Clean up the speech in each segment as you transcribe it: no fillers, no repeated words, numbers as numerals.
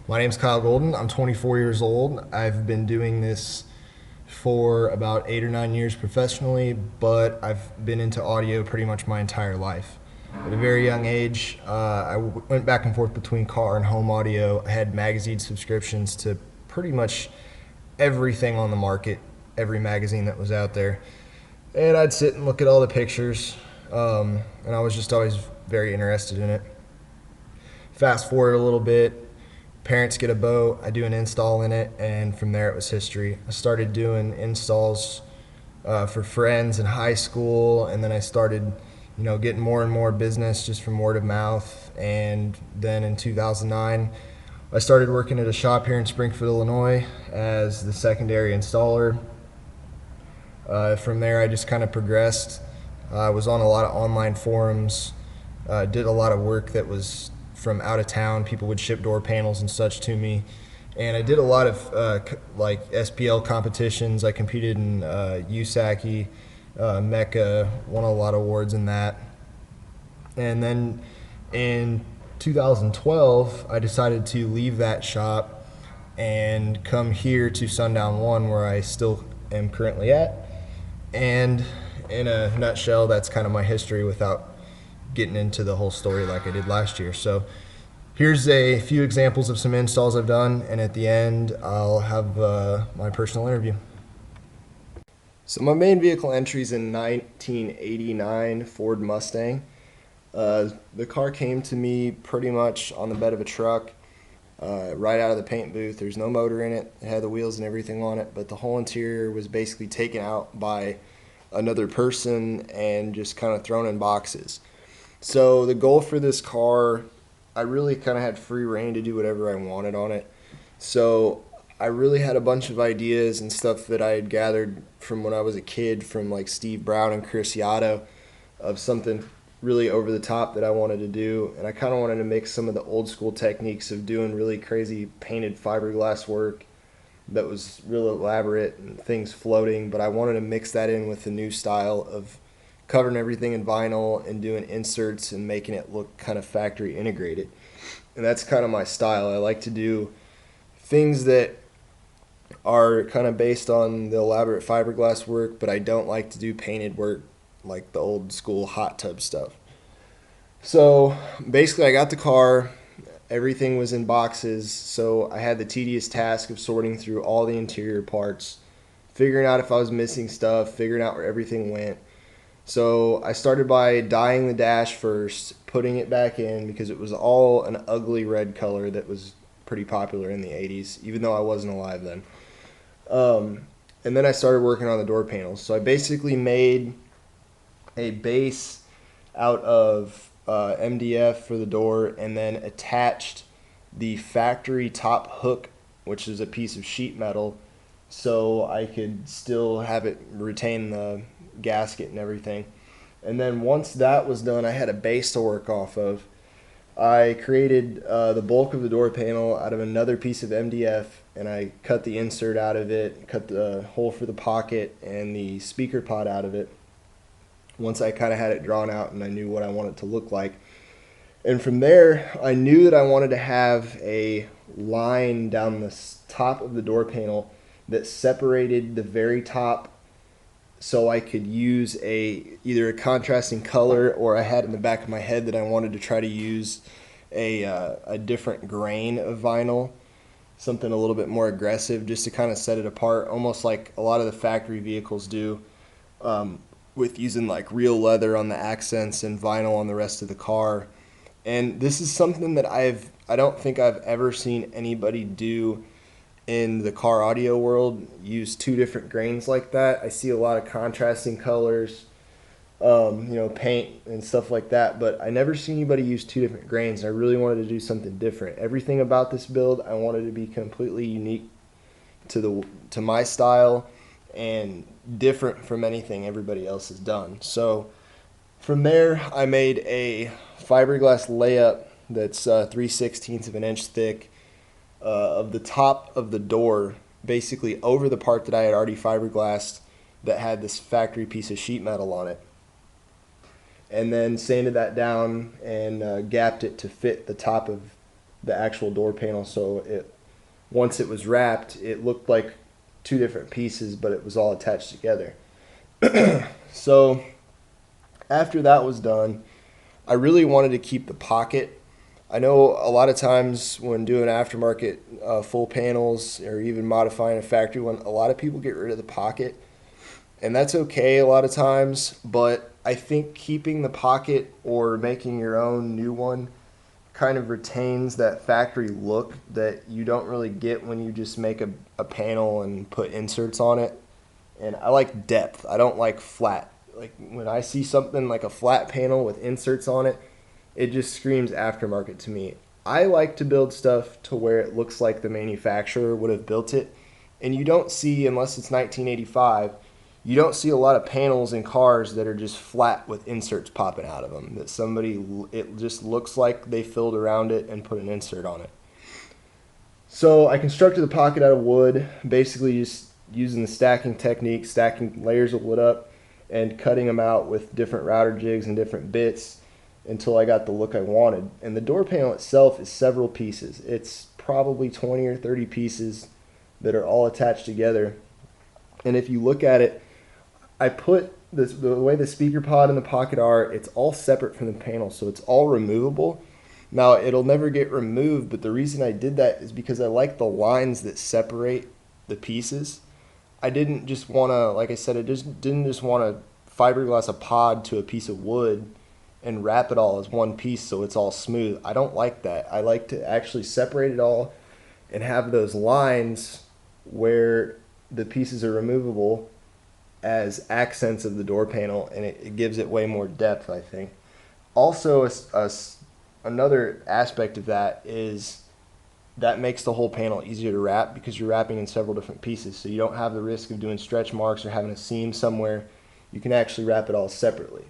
My name's Kyle Golden. I'm 24 years old. I've been doing this for about 8 or 9 years professionally, but I've been into audio pretty much my entire life. At a very young age, went back and forth between car and home audio. I had magazine subscriptions to pretty much everything on the market, every magazine that was out there. And I'd sit and look at all the pictures, and I was just always very interested in it. Fast forward a little bit, parents get a boat, I do an install in it, and from there it was history. I started doing installs for friends in high school, and then I started, getting more and more business just from word of mouth. And then in 2009, I started working at a shop here in Springfield, Illinois, as the secondary installer. From there, I just kind of progressed. I was on a lot of online forums, did a lot of work that was from out of town. People would ship door panels and such to me. And I did a lot of like SPL competitions. I competed in USACI, Mecca, won a lot of awards in that. And then in 2012, I decided to leave that shop and come here to Sundown One, where I still am currently at. And in a nutshell, that's kind of my history without getting into the whole story like I did last year. So here's a few examples of some installs I've done, and at the end I'll have my personal interview. So my main vehicle entry is in 1989 Ford Mustang. The car came to me pretty much on the bed of a truck, right out of the paint booth. There's no motor in it. It had the wheels and everything on it, but the whole interior was basically taken out by another person and just kind of thrown in boxes. So the goal for this car, I really kind of had free reign to do whatever I wanted on it. So I really had a bunch of ideas and stuff that I had gathered from when I was a kid, from like Steve Brown and Chris Ioty, of something really over the top that I wanted to do. And I kind of wanted to mix some of the old school techniques of doing really crazy painted fiberglass work that was real elaborate and things floating, but I wanted to mix that in with the new style of covering everything in vinyl and doing inserts and making it look kind of factory integrated. And that's kind of my style. I like to do things that are kind of based on the elaborate fiberglass work, but I don't like to do painted work like the old school hot tub stuff. So basically I got the car, everything was in boxes, so I had the tedious task of sorting through all the interior parts, figuring out if I was missing stuff, figuring out where everything went. So I started by dyeing the dash first, putting it back in because it was all an ugly red color that was pretty popular in the 80s, even though I wasn't alive then. And then I started working on the door panels. So I basically made a base out of MDF for the door, and then attached the factory top hook, which is a piece of sheet metal, so I could still have it retain the gasket and everything. And then once that was done, I had a base to work off of. I created the bulk of the door panel out of another piece of MDF, and I cut the insert out of it, cut the hole for the pocket and the speaker pod out of it, once I kind of had it drawn out and I knew what I wanted it to look like. And from there, I knew that I wanted to have a line down the top of the door panel that separated the very top, so I could use either a contrasting color, or I had in the back of my head that I wanted to try to use a different grain of vinyl, something a little bit more aggressive, just to kind of set it apart, almost like a lot of the factory vehicles do, with using like real leather on the accents and vinyl on the rest of the car. And this is something that I don't think I've ever seen anybody do in the car audio world, use two different grains like that. I see a lot of contrasting colors, paint and stuff like that, but I never see anybody use two different grains. I really wanted to do something different. Everything about this build I wanted to be completely unique to my style and different from anything everybody else has done. So from there, I made a fiberglass layup that's 3/16 of an inch thick, of the top of the door, basically over the part that I had already fiberglassed that had this factory piece of sheet metal on it. And then sanded that down and gapped it to fit the top of the actual door panel. So once it was wrapped, it looked like two different pieces, but it was all attached together. So after that was done, I really wanted to keep the pocket. I know a lot of times when doing aftermarket full panels or even modifying a factory one, a lot of people get rid of the pocket, and that's okay a lot of times, but I think keeping the pocket or making your own new one kind of retains that factory look that you don't really get when you just make a panel and put inserts on it. And I like depth. I don't like flat. Like when I see something like a flat panel with inserts on it, it just screams aftermarket to me. I like to build stuff to where it looks like the manufacturer would have built it. And you don't see, unless it's 1985, you don't see a lot of panels in cars that are just flat with inserts popping out of them. That somebody, it just looks like they filled around it and put an insert on it. So I constructed the pocket out of wood, basically just using the stacking technique, stacking layers of wood up and cutting them out with different router jigs and different bits until I got the look I wanted. And the door panel itself is several pieces. It's probably 20 or 30 pieces that are all attached together. And if you look at it, I put this, the way the speaker pod and the pocket are, it's all separate from the panel, so it's all removable. Now, it'll never get removed, but the reason I did that is because I like the lines that separate the pieces. I didn't just want to, like I said, I just didn't just want to fiberglass a pod to a piece of wood and wrap it all as one piece so it's all smooth. I don't like that. I like to actually separate it all and have those lines where the pieces are removable as accents of the door panel, and it gives it way more depth, I think. Also, another aspect of that is that makes the whole panel easier to wrap because you're wrapping in several different pieces, so you don't have the risk of doing stretch marks or having a seam somewhere. You can actually wrap it all separately.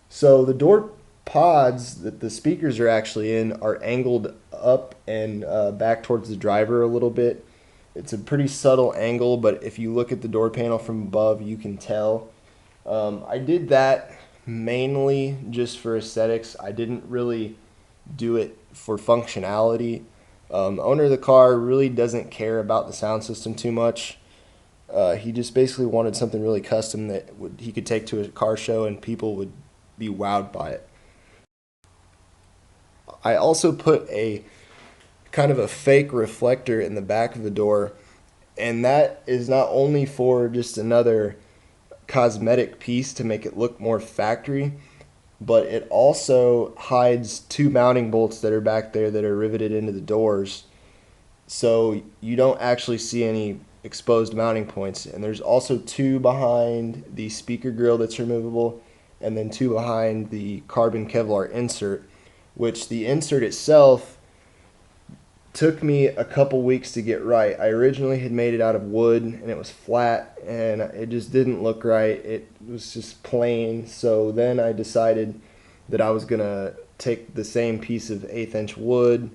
So the door pods that the speakers are actually in are angled up and back towards the driver a little bit. It's a pretty subtle angle, but if you look at the door panel from above, you can tell. I did that mainly just for aesthetics. I didn't really do it for functionality. The owner of the car really doesn't care about the sound system too much. He just basically wanted something really custom that he could take to a car show and people would be wowed by it. I also put a kind of a fake reflector in the back of the door, and that is not only for just another cosmetic piece to make it look more factory, but it also hides two mounting bolts that are back there that are riveted into the doors, so you don't actually see any exposed mounting points. And there's also two behind the speaker grill that's removable, and then two behind the carbon Kevlar insert, which the insert itself took me a couple weeks to get right. I originally had made it out of wood and it was flat and it just didn't look right. It was just plain. So then I decided that I was gonna take the same piece of 1/8 inch wood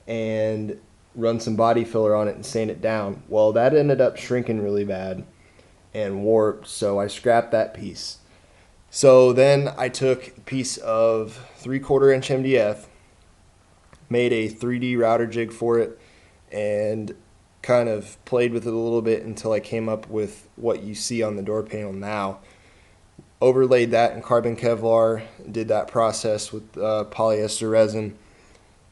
and run some body filler on it and sand it down. Well, that ended up shrinking really bad and warped, so I scrapped that piece. So then I took a piece of 3/4 inch MDF, made a 3D router jig for it, and kind of played with it a little bit until I came up with what you see on the door panel now. Overlaid that in carbon Kevlar, did that process with polyester resin,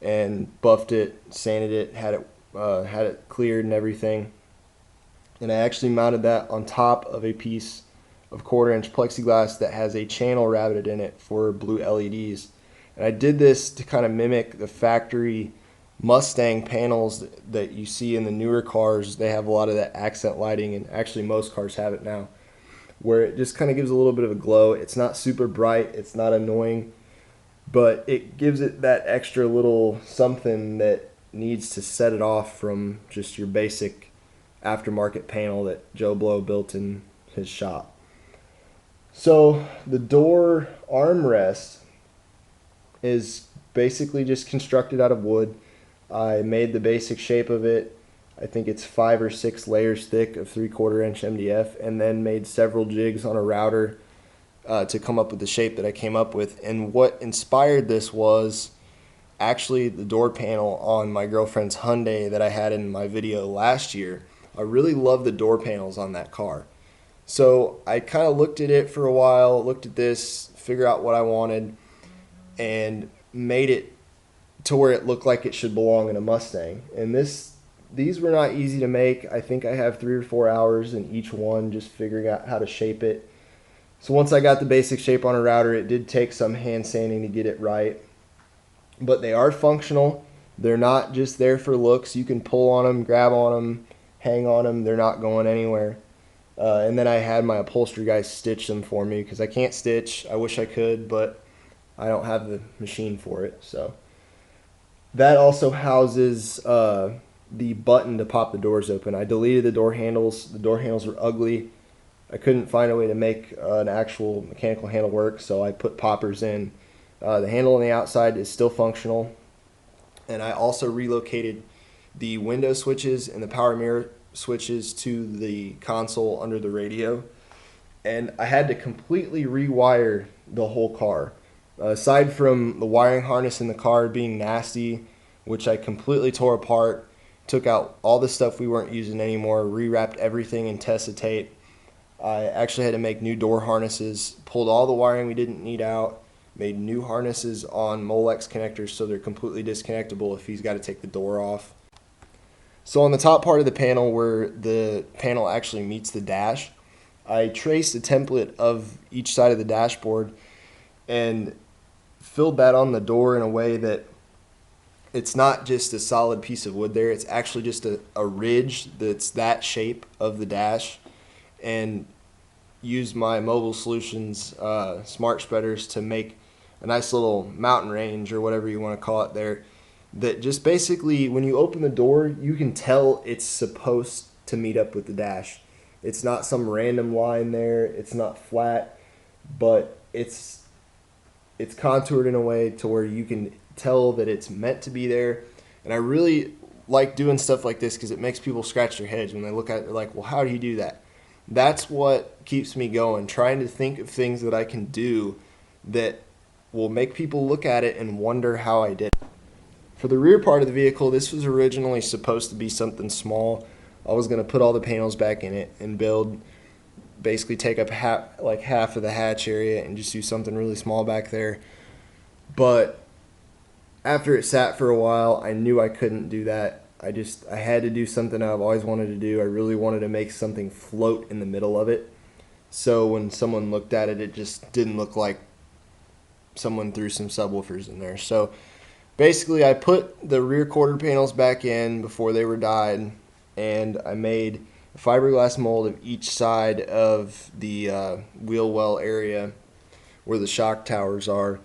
and buffed it, sanded it, had it cleared and everything. And I actually mounted that on top of a piece of 1/4 inch plexiglass that has a channel rabbited in it for blue LEDs. And I did this to kind of mimic the factory Mustang panels that you see in the newer cars. They have a lot of that accent lighting, and actually most cars have it now, where it just kind of gives a little bit of a glow. It's not super bright, it's not annoying, but it gives it that extra little something that needs to set it off from just your basic aftermarket panel that Joe Blow built in his shop. So the door armrest is basically just constructed out of wood. I made the basic shape of it. I think it's 5 or 6 layers thick of 3/4 inch MDF, and then made several jigs on a router to come up with the shape that I came up with. And what inspired this was actually the door panel on my girlfriend's Hyundai that I had in my video last year. I really love the door panels on that car. So I kind of looked at it for a while, looked at this, figure out what I wanted, and made it to where it looked like it should belong in a Mustang. And these were not easy to make. I think I have 3 or 4 hours in each one just figuring out how to shape it. So once I got the basic shape on a router, it did take some hand sanding to get it right. But they are functional. They're not just there for looks. You can pull on them, grab on them, hang on them. They're not going anywhere. And then I had my upholstery guy stitch them for me because I can't stitch. I wish I could, but I don't have the machine for it. So that also houses the button to pop the doors open. I deleted the door handles. The door handles were ugly. I couldn't find a way to make an actual mechanical handle work, so I put poppers in. The handle on the outside is still functional. And I also relocated the window switches and the power mirror switches to the console under the radio. And I had to completely rewire the whole car. Aside from the wiring harness in the car being nasty, which I completely tore apart, took out all the stuff we weren't using anymore, rewrapped everything in Tessa tape. I actually had to make new door harnesses, pulled all the wiring we didn't need out, made new harnesses on Molex connectors so they're completely disconnectable if he's got to take the door off. So on the top part of the panel where the panel actually meets the dash, I traced a template of each side of the dashboard and filled that on the door in a way that it's not just a solid piece of wood there, it's actually just a ridge that's that shape of the dash, and used my Mobile Solutions smart spreaders to make a nice little mountain range or whatever you want to call it there, that just basically when you open the door you can tell it's supposed to meet up with the dash. It's not some random line there, it's not flat, but it's contoured in a way to where you can tell that it's meant to be there. And I really like doing stuff like this because it makes people scratch their heads when they look at it. They're like, well, how do you do that? That's what keeps me going, trying to think of things that I can do that will make people look at it and wonder how I did it. For the rear part of the vehicle, this was originally supposed to be something small. I was going to put all the panels back in it and basically take up half of the hatch area and just do something really small back there. But after it sat for a while, I knew I couldn't do that. I had to do something I've always wanted to do. I really wanted to make something float in the middle of it. So when someone looked at it, it just didn't look like someone threw some subwoofers in there. So basically I put the rear quarter panels back in before they were dyed, and I made a fiberglass mold of each side of the wheel well area where the shock towers are,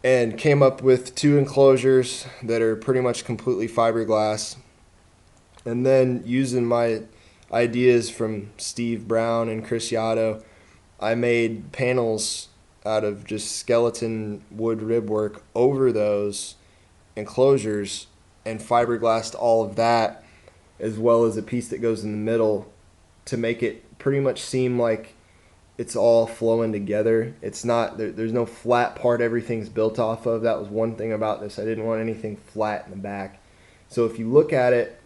and came up with 2 enclosures that are pretty much completely fiberglass. And then using my ideas from Steve Brown and Chris Ioty, I made panels out of just skeleton wood rib work over those enclosures and fiberglassed all of that, as well as a piece that goes in the middle to make it pretty much seem like it's all flowing together. It's not, there's no flat part everything's built off of. That was one thing about this. I didn't want anything flat in the back. So if you look at it,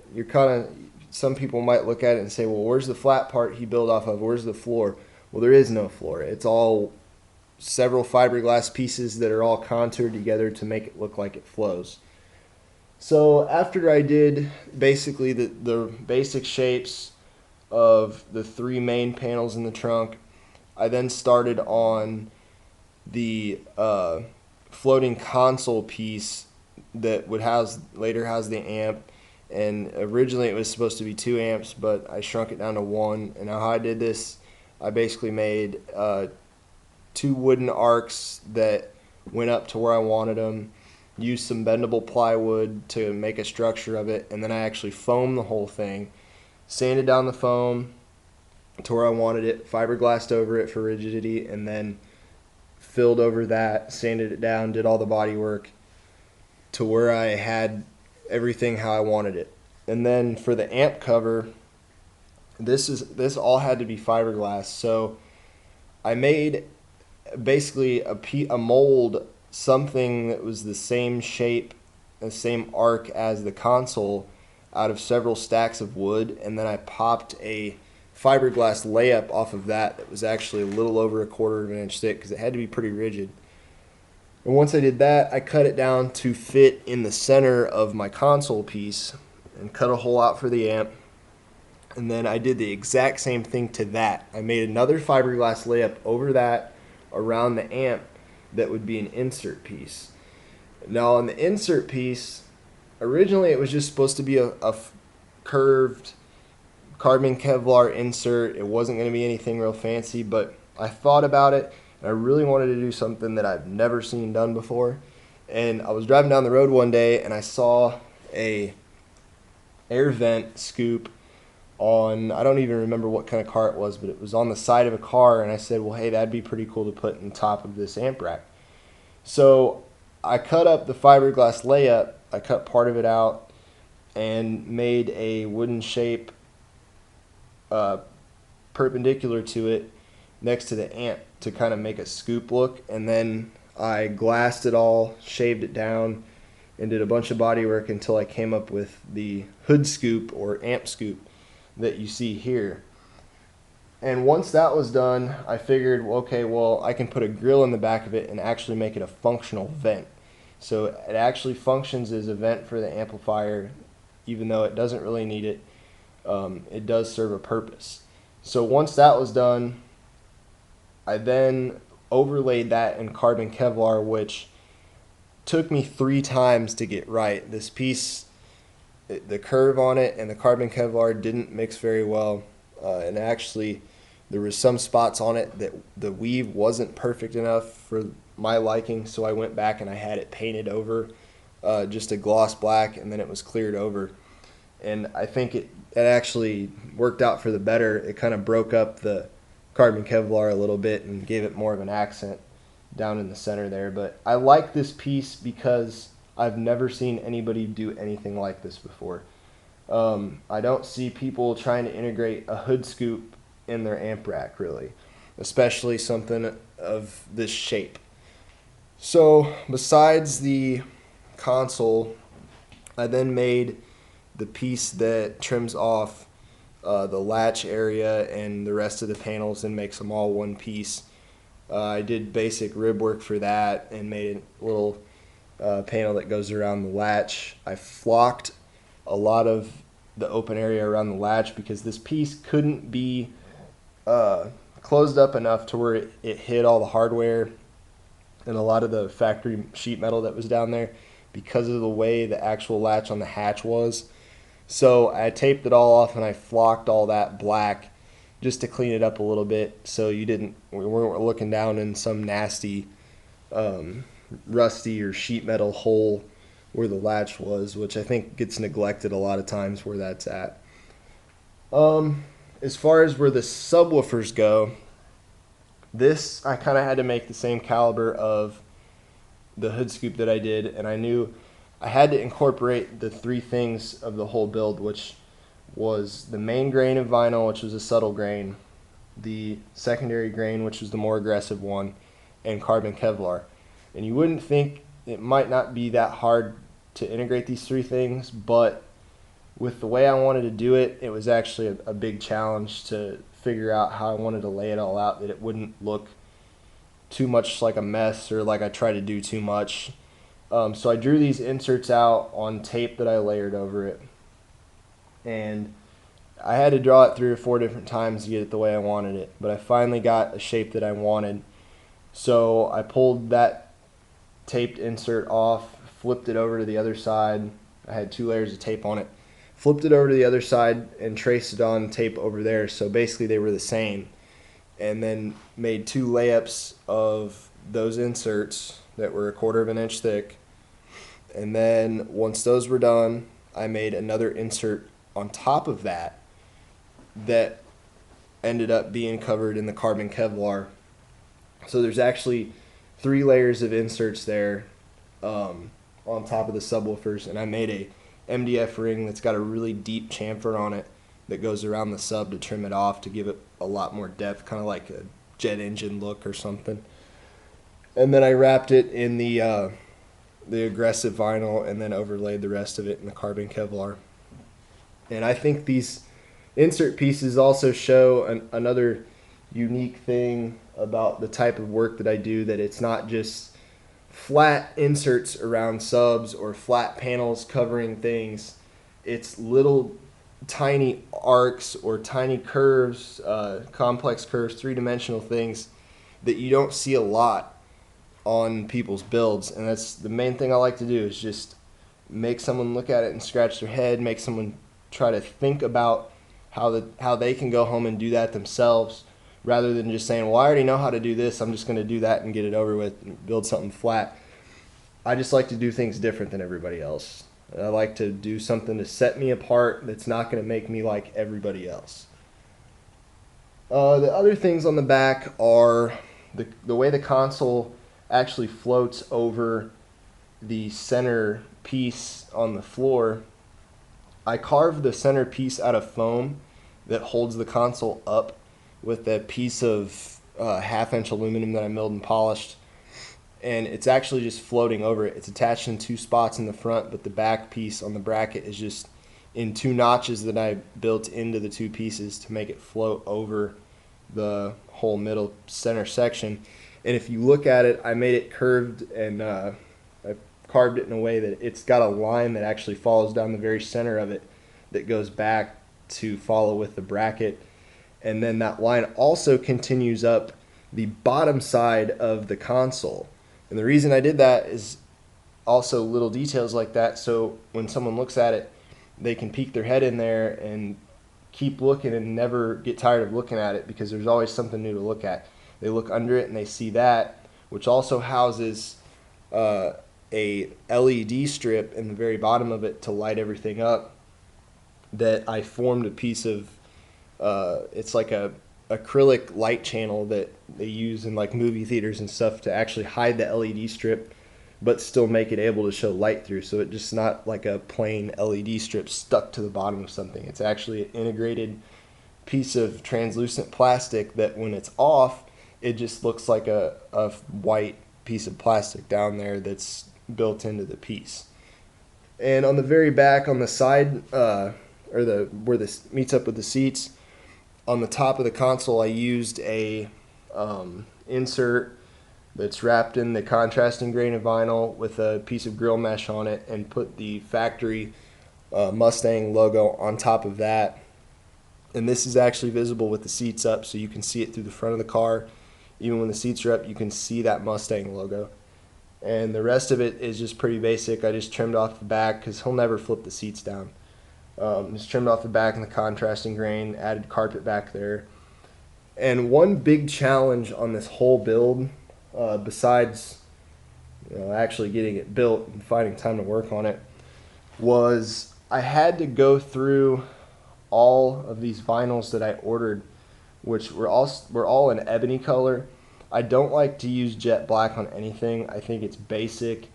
some people might look at it and say, well, where's the flat part he built off of? Where's the floor? Well, there is no floor. It's all several fiberglass pieces that are all contoured together to make it look like it flows. So after I did basically the basic shapes of the 3 main panels in the trunk, I then started on the floating console piece that would later house the amp. And originally it was supposed to be 2 amps, but I shrunk it down to 1. And how I did this, I basically made 2 wooden arcs that went up to where I wanted them, used some bendable plywood to make a structure of it, and then I actually foamed the whole thing, sanded down the foam to where I wanted it, fiberglassed over it for rigidity, and then filled over that, sanded it down, did all the body work to where I had everything how I wanted it. And then for the amp cover, this all had to be fiberglass. So I made basically a mold something that was the same shape, the same arc as the console out of several stacks of wood, and then I popped a fiberglass layup off of that was actually a little over 1/4 of an inch thick because it had to be pretty rigid. And once I did that, I cut it down to fit in the center of my console piece and cut a hole out for the amp. And then I did the exact same thing to that. I made another fiberglass layup over that around the amp that would be an insert piece. Now on the insert piece, originally it was just supposed to be a curved carbon Kevlar insert. It wasn't going to be anything real fancy, but I thought about it and I really wanted to do something that I've never seen done before. And I was driving down the road one day and I saw a air vent scoop on, I don't even remember what kind of car it was, but it was on the side of a car, and I said, well, hey, that'd be pretty cool to put in top of this amp rack. So I cut up the fiberglass layup, I cut part of it out and made a wooden shape perpendicular to it next to the amp to kind of make a scoop look, and then I glassed it all, shaved it down, and did a bunch of body work until I came up with the hood scoop or amp scoop that you see here. And once that was done, I figured, okay, well, I can put a grill in the back of it and actually make it a functional vent. So it actually functions as a vent for the amplifier, even though it doesn't really need it. It does serve a purpose. So once that was done, I then overlaid that in carbon Kevlar, which took me 3 times to get right. This piece, the curve on it and the carbon Kevlar didn't mix very well, and actually there was some spots on it that the weave wasn't perfect enough for my liking, so I went back and I had it painted over, just a gloss black, and then it was cleared over. And I think it actually worked out for the better. It kind of broke up the carbon Kevlar a little bit and gave it more of an accent down in the center there. But I like this piece because I've never seen anybody do anything like this before. I don't see people trying to integrate a hood scoop in their amp rack, really, especially something of this shape. So besides the console, I then made the piece that trims off the latch area and the rest of the panels and makes them all one piece. I did basic rib work for that and made a little panel that goes around the latch. I flocked a lot of the open area around the latch because this piece couldn't be closed up enough to where it hid all the hardware and a lot of the factory sheet metal that was down there because of the way the actual latch on the hatch was. So I taped it all off and I flocked all that black just to clean it up a little bit so we weren't looking down in some nasty rusty or sheet metal hole where the latch was, which I think gets neglected a lot of times where that's at. As far as where the subwoofers go, this I kind of had to make the same caliber of the hood scoop that I did, and I knew I had to incorporate the 3 things of the whole build, which was the main grain of vinyl, which was a subtle grain, the secondary grain, which was the more aggressive one, and carbon Kevlar. And you wouldn't think it might not be that hard to integrate these 3 things, but with the way I wanted to do it, it was actually a big challenge to figure out how I wanted to lay it all out, that it wouldn't look too much like a mess or like I tried to do too much. So I drew these inserts out on tape that I layered over it, and I had to draw it 3 or 4 different times to get it the way I wanted it, but I finally got a shape that I wanted. So I pulled that taped insert off, flipped it over to the other side. I had 2 layers of tape on it. Flipped it over to the other side and traced it on tape over there, so basically they were the same. And then made 2 layups of those inserts that were 1/4 of an inch thick. And then once those were done, I made another insert on top of that that ended up being covered in the carbon Kevlar. So there's actually 3 layers of inserts there on top of the subwoofers, and I made a MDF ring that's got a really deep chamfer on it that goes around the sub to trim it off to give it a lot more depth, kind of like a jet engine look or something. And then I wrapped it in the aggressive vinyl and then overlaid the rest of it in the carbon Kevlar. And I think these insert pieces also show another unique thing about the type of work that I do, that it's not just flat inserts around subs or flat panels covering things. It's little tiny arcs or tiny curves, complex curves, three-dimensional things that you don't see a lot on people's builds. And that's the main thing I like to do, is just make someone look at it and scratch their head, make someone try to think about how they can go home and do that themselves, rather than just saying, well, I already know how to do this, I'm just going to do that and get it over with and build something flat. I just like to do things different than everybody else. I like to do something to set me apart that's not going to make me like everybody else. The other things on the back are the way the console actually floats over the center piece on the floor. I carved the center piece out of foam that holds the console up with a piece of half-inch aluminum that I milled and polished. And it's actually just floating over it. It's attached in two spots in the front, but the back piece on the bracket is just in two notches that I built into the two pieces to make it float over the whole middle center section. And if you look at it, I made it curved, and I carved it in a way that it's got a line that actually follows down the very center of it that goes back to follow with the bracket. And then that line also continues up the bottom side of the console. And the reason I did that is also little details like that, so when someone looks at it, they can peek their head in there and keep looking and never get tired of looking at it, because there's always something new to look at. They look under it and they see that, which also houses a LED strip in the very bottom of it to light everything up, that I formed a piece of, it's like a acrylic light channel that they use in like movie theaters and stuff to actually hide the LED strip but still make it able to show light through, so it just not like a plain LED strip stuck to the bottom of something. It's actually an integrated piece of translucent plastic that when it's off, it just looks like a white piece of plastic down there that's built into the piece. And on the very back, on the side, or the where this meets up with the seats, on the top of the console, I used a insert that's wrapped in the contrasting grain of vinyl with a piece of grill mesh on it, and put the factory Mustang logo on top of that. And this is actually visible with the seats up, so you can see it through the front of the car. Even when the seats are up, you can see that Mustang logo. And the rest of it is just pretty basic. I just trimmed off the back because he'll never flip the seats down. Just trimmed off the back and the contrasting grain, added carpet back there. And one big challenge on this whole build, besides actually getting it built and finding time to work on it, was I had to go through all of these vinyls that I ordered, which were all in ebony color. I don't like to use jet black on anything. I think it's basic.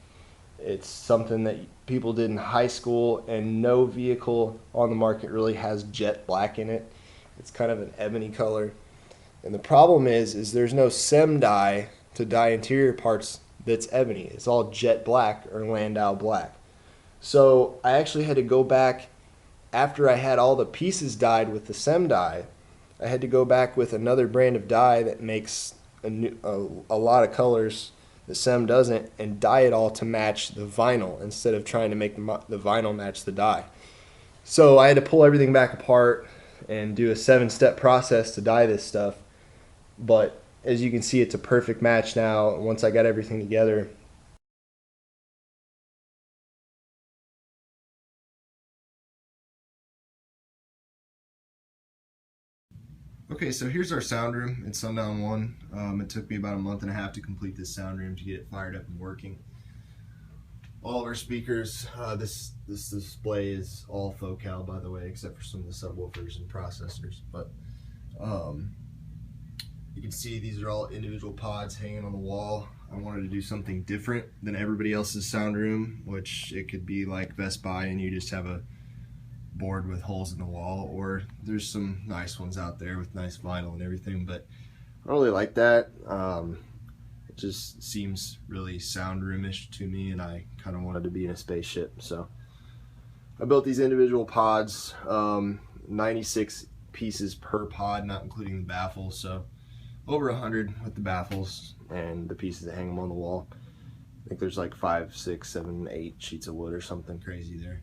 It's something that people did in high school, and no vehicle on the market really has jet black in it. It's kind of an ebony color. And the problem is there's no SEM dye to dye interior parts that's ebony. It's all jet black or Landau black. So I actually had to go back after I had all the pieces dyed with the SEM dye. I had to go back with another brand of dye that makes a lot of colors that SEM doesn't, and dye it all to match the vinyl instead of trying to make the vinyl match the dye. So I had to pull everything back apart and do a 7-step process to dye this stuff. But as you can see, it's a perfect match now once I got everything together. Okay, so here's our sound room in Sundown 1. It took me about a month and a half to complete this sound room to get it fired up and working. All of our speakers, this display is all Focal, by the way, except for some of the subwoofers and processors. But you can see these are all individual pods hanging on the wall. I wanted to do something different than everybody else's sound room, which it could be like Best Buy and you just have a board with holes in the wall, or there's some nice ones out there with nice vinyl and everything, but I don't really like that. It just seems really sound roomish to me, and I kind of wanted to be in a spaceship. So I built these individual pods, 96 pieces per pod, not including the baffles, so over 100 with the baffles and the pieces that hang them on the wall. I think there's like 5, 6, 7, 8 sheets of wood or something crazy there.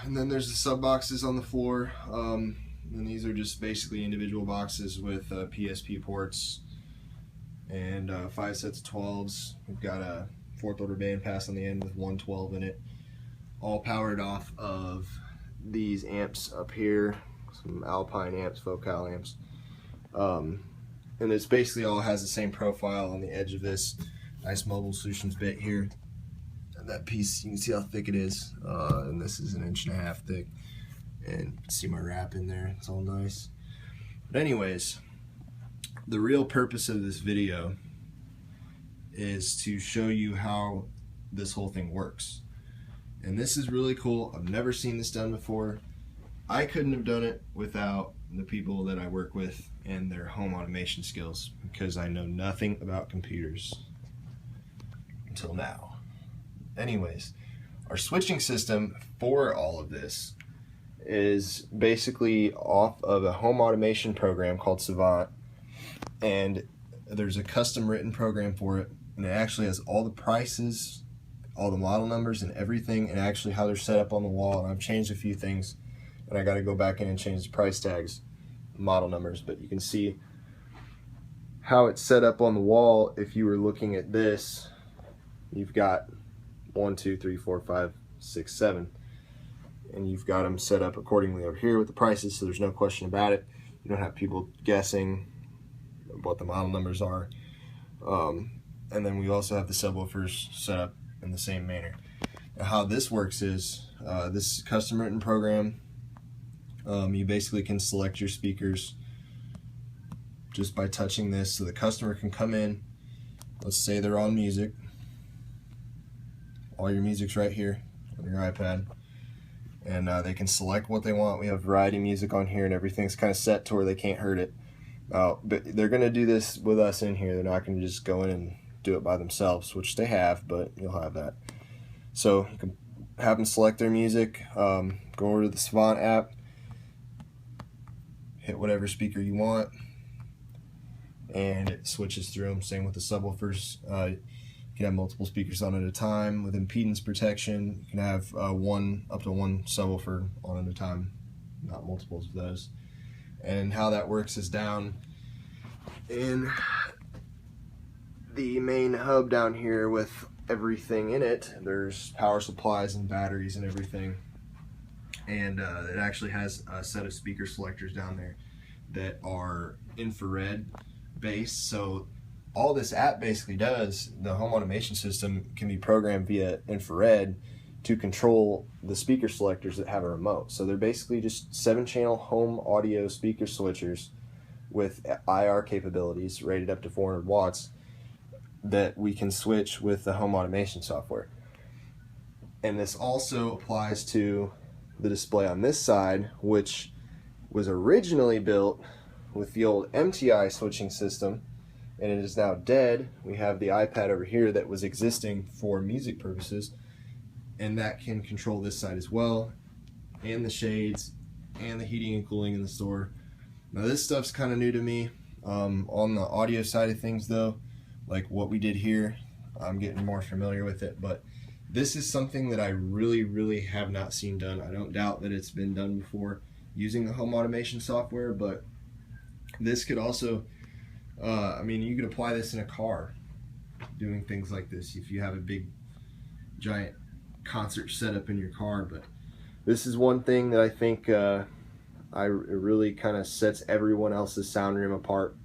And then there's the sub boxes on the floor, and these are just basically individual boxes with PSP ports and 5 sets of 12s. We've got a 4th order bandpass on the end with 112 in it, all powered off of these amps up here, some Alpine amps, Focal amps. And it's basically all has the same profile on the edge of this nice Mobile Solutions bit here. And that piece, you can see how thick it is, and this is 1.5 inches thick, and see my wrap in there, it's all nice. But anyways, the real purpose of this video is to show you how this whole thing works. And this is really cool. I've never seen this done before. I couldn't have done it without the people that I work with and their home automation skills, because I know nothing about computers until now. Anyways, our switching system for all of this is basically off of a home automation program called Savant, and there's a custom written program for it, and it actually has all the prices, all the model numbers and everything, and actually how they're set up on the wall. And I've changed a few things, and I got to go back in and change the price tags, model numbers, but you can see how it's set up on the wall. If you were looking at this, you've got 1, 2, 3, 4, 5, 6, 7, and you've got them set up accordingly over here with the prices, so there's no question about it. You don't have people guessing what the model numbers are. And then we also have the subwoofers set up in the same manner. Now, how this works is this custom written program, you basically can select your speakers just by touching this, so the customer can come in, let's say they're on music, all your music's right here on your iPad, and they can select what they want. We have variety music on here, and everything's kind of set to where they can't hurt it. But they're going to do this with us in here. They're not going to just go in and do it by themselves, which they have, but you'll have that. So you can have them select their music, go over to the Savant app, hit whatever speaker you want, and it switches through them. Same with the subwoofers. You can have multiple speakers on at a time with impedance protection. You can have up to one subwoofer on at a time, not multiples of those. And how that works is down in the main hub down here with everything in it. There's power supplies and batteries and everything, and it actually has a set of speaker selectors down there that are infrared based. So all this app basically does, the home automation system can be programmed via infrared to control the speaker selectors that have a remote. So they're basically just 7-channel home audio speaker switchers with IR capabilities rated up to 400 watts that we can switch with the home automation software. And this also applies to the display on this side, which was originally built with the old MTI switching system, and it is now dead. We have the iPad over here that was existing for music purposes, and that can control this side as well, and the shades, and the heating and cooling in the store. Now this stuff's kind of new to me. On the audio side of things though, like what we did here, I'm getting more familiar with it, but this is something that I really have not seen done. I don't doubt that it's been done before using the home automation software, but this could also, I mean, you could apply this in a car, doing things like this if you have a big giant concert setup in your car. But this is one thing that I think it really kind of sets everyone else's sound room apart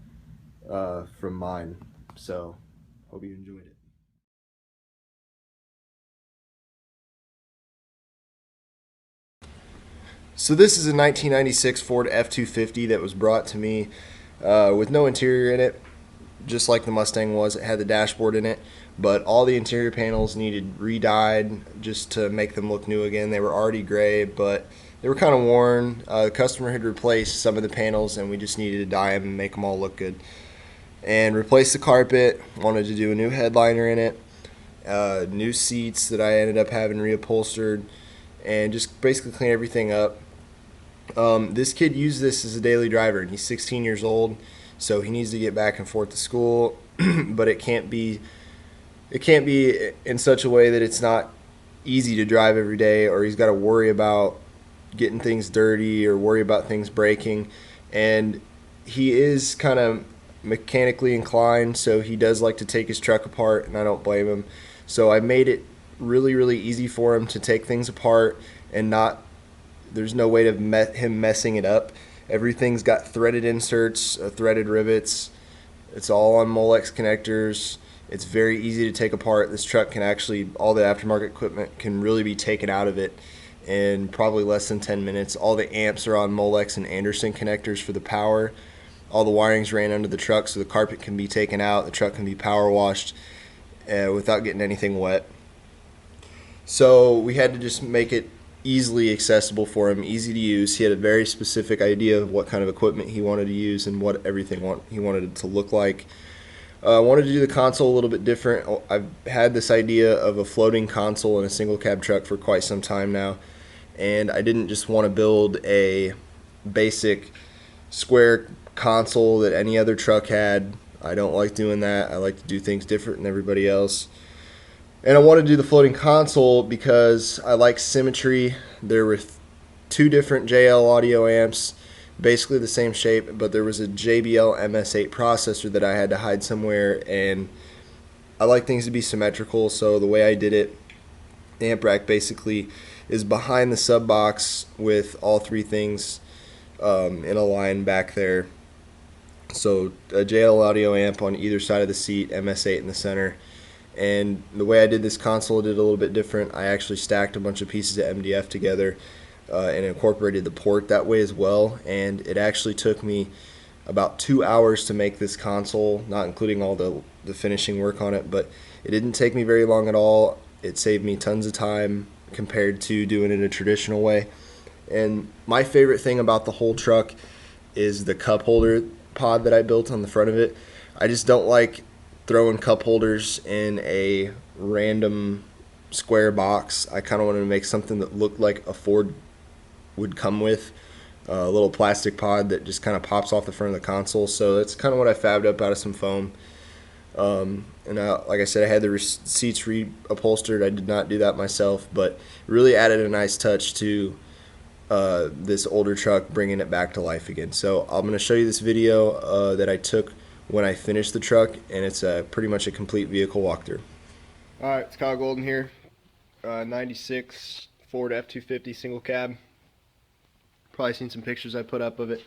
from mine. So hope you enjoyed it. So this is a 1996 Ford F-250 that was brought to me with no interior in it, just like the Mustang was. It had the dashboard in it, but all the interior panels needed re-dyed just to make them look new again. They were already gray, but they were kind of worn. The customer had replaced some of the panels, and we just needed to dye them and make them all look good. and replace the carpet. Wanted to do a new headliner in it, new seats that I ended up having reupholstered, and just basically clean everything up. This kid used this as a daily driver, and he's 16 years old, so he needs to get back and forth to school, but it can't be in such a way that it's not easy to drive every day, or he's got to worry about getting things dirty or worry about things breaking. And he is kind of mechanically inclined, so he does like to take his truck apart, and I don't blame him. So I made it really, really easy for him to take things apart, and not there's no way to him messing it up. Everything's got threaded inserts, threaded rivets. It's all on Molex connectors. It's very easy to take apart. This truck can actually, all the aftermarket equipment can really be taken out of it in probably less than 10 minutes. All the amps are on Molex and Anderson connectors for the power. All the wiring's ran under the truck, so the carpet can be taken out. The truck can be power washed without getting anything wet. So we had to just make it easily accessible for him, easy to use. He had a very specific idea of what kind of equipment he wanted to use and what everything he wanted it to look like. I wanted to do the console a little bit different. I've had this idea of a floating console in a single cab truck for quite some time now, and I didn't just want to build a basic square console that any other truck had. I don't like doing that. I like to do things different than everybody else. And I wanted to do the floating console because I like symmetry. There were two different JL audio amps, basically the same shape, but there was a JBL MS8 processor that I had to hide somewhere, and I like things to be symmetrical, so the way I did it, the amp rack basically is behind the sub box with all three things in a line back there. So a JL audio amp on either side of the seat, MS8 in the center. And the way I did this console, I did a little bit different. I actually stacked a bunch of pieces of MDF together and incorporated the port that way as well. And it actually took me about 2 hours to make this console, not including all the finishing work on it, but it didn't take me very long at all. It saved me tons of time compared to doing it a traditional way. And my favorite thing about the whole truck is the cup holder pod that I built on the front of it. I just don't like throwing cup holders in a random square box. I kind of wanted to make something that looked like a Ford would come with, a little plastic pod that just kind of pops off the front of the console. So that's kind of what I fabbed up out of some foam. Like I said, I had the seats reupholstered. I did not do that myself, but it really added a nice touch to this older truck, bringing it back to life again. So I'm going to show you this video that I took when I finished the truck, and it's pretty much a complete vehicle walkthrough. Alright, it's Kyle Golden here, 96 Ford F-250 single cab. Probably seen some pictures I put up of it.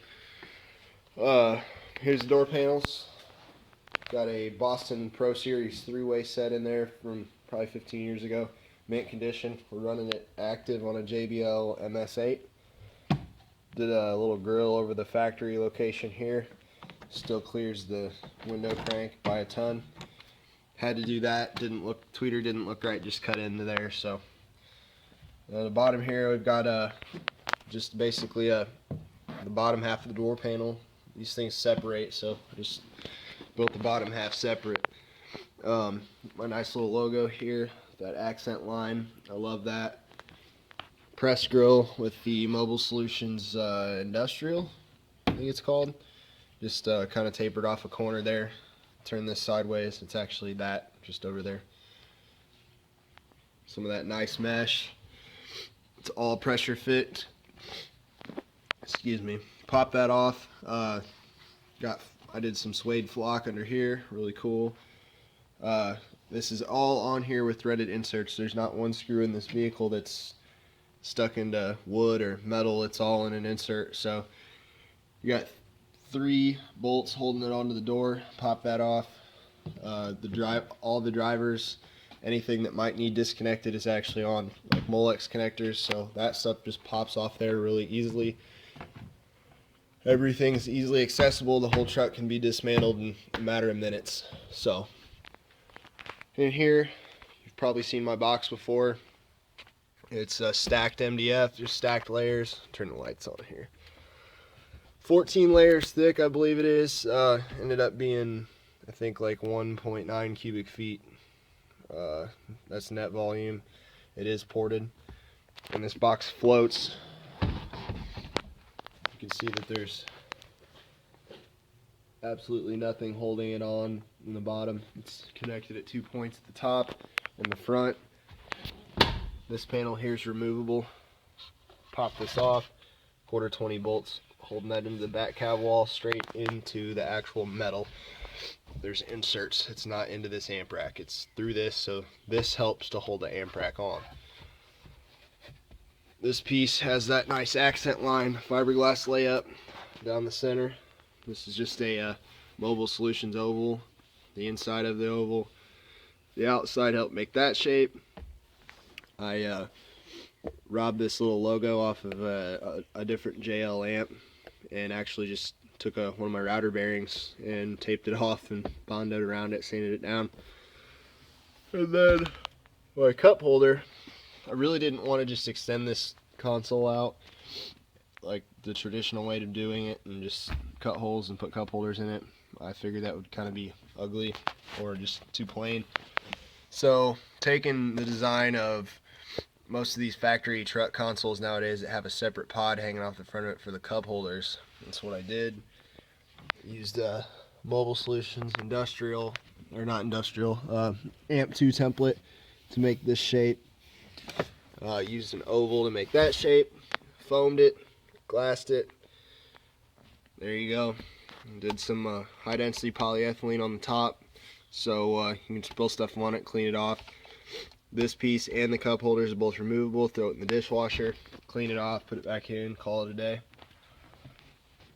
Here's the door panels. Got a Boston Pro Series 3-way set in there from probably 15 years ago. Mint condition. We're running it active on a JBL MS8. Did a little grill over the factory location here. Still clears the window crank by a ton. Had to do that. Tweeter didn't look right, just cut into there. So the bottom here, we've got just basically the bottom half of the door panel. These things separate, so I just built the bottom half separate. My nice little logo here, that accent line. I love that. Press grill with the Mobile Solutions Industrial, I think it's called. Just kind of tapered off a corner there. Turn this sideways. It's actually that, just over there. Some of that nice mesh. It's all pressure fit. Excuse me. Pop that off. I did some suede flock under here. Really cool. This is all on here with threaded inserts. There's not one screw in this vehicle that's stuck into wood or metal. It's all in an insert. So you got 3 bolts holding it onto the door. Pop that off. All the drivers, anything that might need disconnected is actually on like Molex connectors, so that stuff just pops off there really easily. Everything's easily accessible. The whole truck can be dismantled in a matter of minutes. So in here, you've probably seen my box before. It's stacked MDF, just stacked layers. Turn the lights on here. 14 layers thick, I believe it is. Ended up being I think like 1.9 cubic feet. That's net volume. It is ported, and this box floats. You can see that there's absolutely nothing holding it on in the bottom. It's connected at 2 points at the top and the front. This panel here is removable. Pop this off, quarter 20 bolts holding that into the back cab wall straight into the actual metal. There's inserts. It's not into this amp rack. It's through this, so this helps to hold the amp rack on. This piece has that nice accent line fiberglass layup down the center. This is just a Mobile Solutions oval. The inside of the oval, the outside helped make that shape. I robbed this little logo off of a different JL amp and actually just took one of my router bearings and taped it off and bonded around it, sanded it down. And then my cup holder, I really didn't want to just extend this console out like the traditional way of doing it and just cut holes and put cup holders in it. I figured that would kind of be ugly or just too plain. So taking the design of most of these factory truck consoles nowadays that have a separate pod hanging off the front of it for the cup holders, that's what I did. Used Mobile Solutions industrial, or not industrial, AMP2 template to make this shape. Used an oval to make that shape, foamed it, glassed it. There you go. Did some high density polyethylene on the top, so you can spill stuff on it, clean it off. This piece and the cup holders are both removable. Throw it in the dishwasher, clean it off, put it back in, call it a day.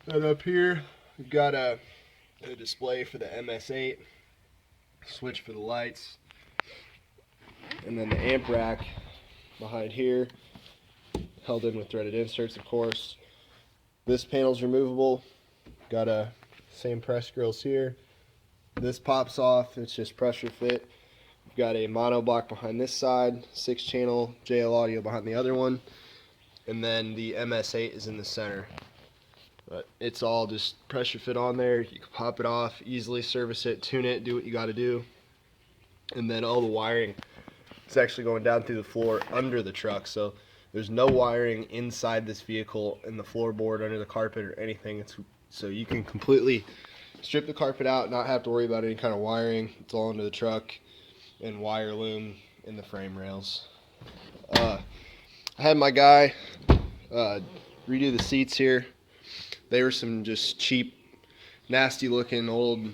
And up here we've got a display for the MS8, switch for the lights, and then the amp rack behind here, held in with threaded inserts, of course. This panel's removable. Got a same press grills here. This pops off. It's just pressure fit. We've got a mono block behind this side, 6-channel JL audio behind the other one, and then the MS8 is in the center. But it's all just pressure fit on there. You can pop it off, easily service it, tune it, do what you got to do. And then all the wiring is actually going down through the floor under the truck, so there's no wiring inside this vehicle in the floorboard, under the carpet, or anything. So you can completely strip the carpet out, not have to worry about any kind of wiring. It's all into the truck and wire loom in the frame rails. I had my guy redo the seats here. They were some just cheap, nasty looking, old,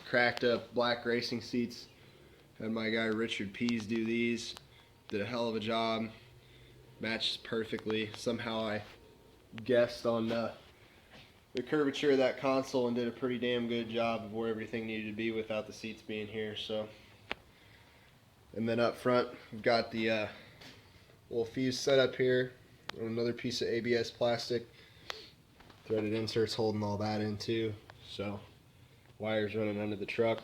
cracked up black racing seats. Had my guy Richard Pease do these. Did a hell of a job. Matches perfectly. Somehow I guessed on the curvature of that console and did a pretty damn good job of where everything needed to be without the seats being here. So, and then up front we've got the little fuse setup here, another piece of ABS plastic, threaded inserts holding all that in too. So wires running under the truck.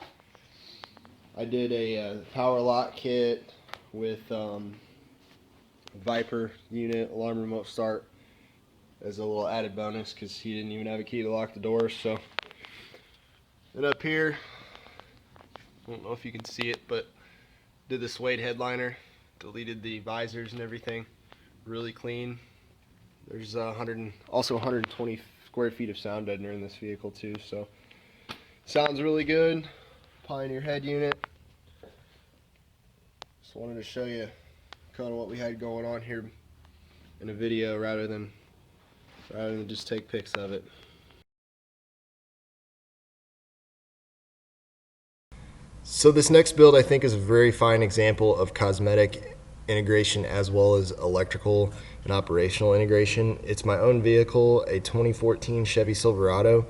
I did a power lock kit with Viper unit, alarm remote start as a little added bonus because he didn't even have a key to lock the doors. So, and up here, I don't know if you can see it, but did the suede headliner, deleted the visors and everything, really clean. There's also 120 square feet of sound deadener in this vehicle too, so sounds really good. Pioneer head unit. Just wanted to show you kind of what we had going on here in a video rather than just take pics of it. So this next build I think is a very fine example of cosmetic integration as well as electrical and operational integration. It's my own vehicle, a 2014 Chevy Silverado,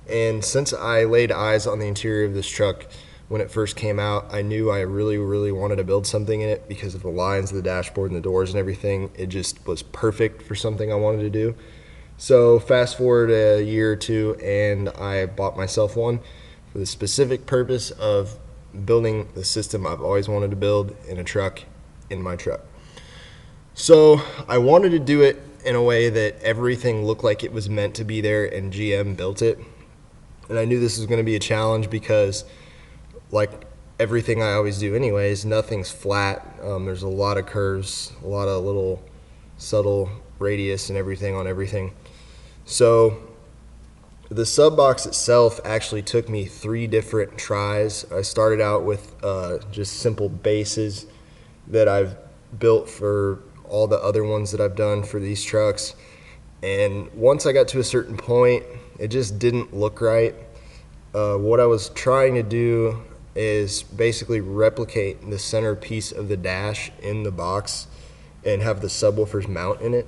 and since I laid eyes on the interior of this truck when it first came out, I knew I really wanted to build something in it because of the lines of the dashboard and the doors and everything. It just was perfect for something I wanted to do. So fast forward a year or two and I bought myself one for the specific purpose of building the system I've always wanted to build in a truck, in my truck. So I wanted to do it in a way that everything looked like it was meant to be there and GM built it. And I knew this was going to be a challenge because like everything I always do anyways, nothing's flat. There's a lot of curves, a lot of little subtle radius and everything on everything. So the sub box itself actually took me 3 different tries. I started out with just simple bases that I've built for all the other ones that I've done for these trucks. And once I got to a certain point, it just didn't look right. What I was trying to do is basically replicate the center piece of the dash in the box and have the subwoofers mount in it.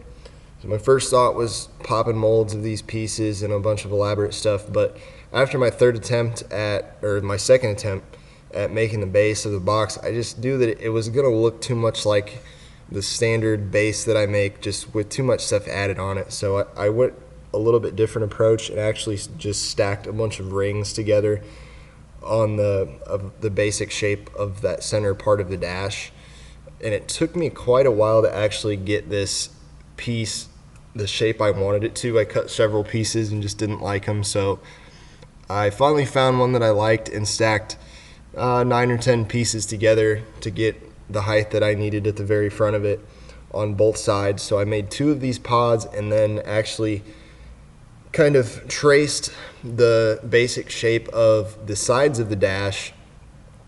So my first thought was popping molds of these pieces and a bunch of elaborate stuff, but after my second attempt at making the base of the box, I just knew that it was gonna look too much like the standard base that I make, just with too much stuff added on it. So I went a little bit different approach and actually just stacked a bunch of rings together on the basic shape of that center part of the dash. And it took me quite a while to actually get this piece the shape I wanted it to. I cut several pieces and just didn't like them, so I finally found one that I liked and stacked 9 or 10 pieces together to get the height that I needed at the very front of it on both sides. So I made 2 of these pods and then actually kind of traced the basic shape of the sides of the dash,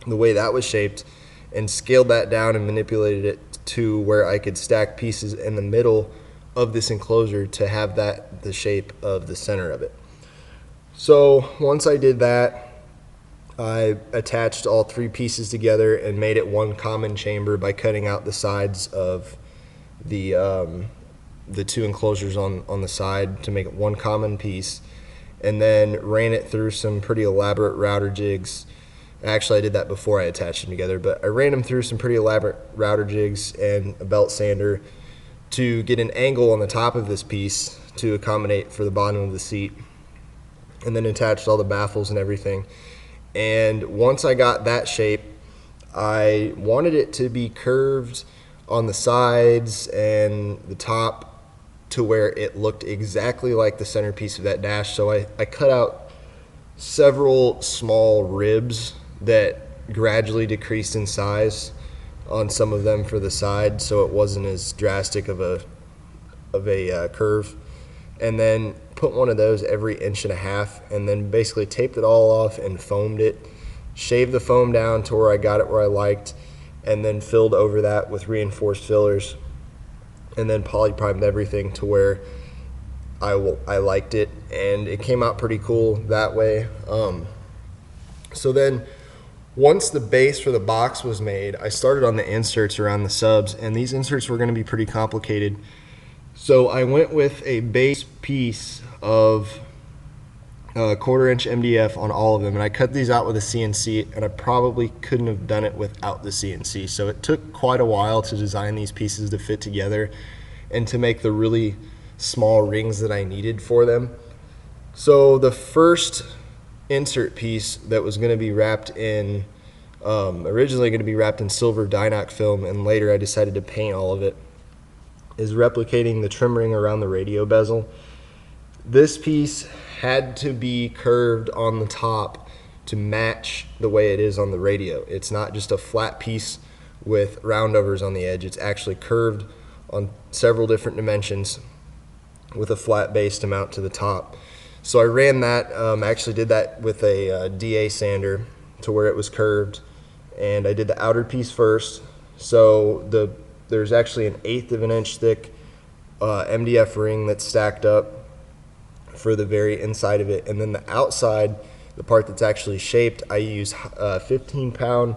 the way that was shaped, and scaled that down and manipulated it to where I could stack pieces in the middle of this enclosure to have that the shape of the center of it. So once I did that, I attached all 3 pieces together and made it one common chamber by cutting out the sides of the 2 enclosures on the side to make it one common piece, and then ran it through some pretty elaborate router jigs. Actually, I did that before I attached them together, but I ran them through some pretty elaborate router jigs and a belt sander to get an angle on the top of this piece to accommodate for the bottom of the seat, and then attached all the baffles and everything. And once I got that shape, I wanted it to be curved on the sides and the top to where it looked exactly like the centerpiece of that dash. So I cut out several small ribs that gradually decreased in size on some of them for the side, so it wasn't as drastic of a curve, and then put one of those every 1.5 inches, and then basically taped it all off and foamed it, shaved the foam down to where I got it where I liked, and then filled over that with reinforced fillers, and then polyprimed everything to where I liked it, and it came out pretty cool that way. So then once the base for the box was made, I started on the inserts around the subs, and these inserts were going to be pretty complicated. So I went with a base piece of 1/4 inch MDF on all of them, and I cut these out with a CNC, and I probably couldn't have done it without the CNC. So it took quite a while to design these pieces to fit together and to make the really small rings that I needed for them. So the first insert piece that was going to be wrapped in, originally going to be wrapped in silver Dynoc film, and later I decided to paint all of it, is replicating the trim ring around the radio bezel. This piece had to be curved on the top to match the way it is on the radio. It's not just a flat piece with roundovers on the edge. It's actually curved on several different dimensions with a flat base to mount to the top. So I ran that, actually did that with a DA sander to where it was curved, and I did the outer piece first. So there's actually an 1/8 of an inch thick MDF ring that's stacked up for the very inside of it, and then the outside, the part that's actually shaped, I use 15-pound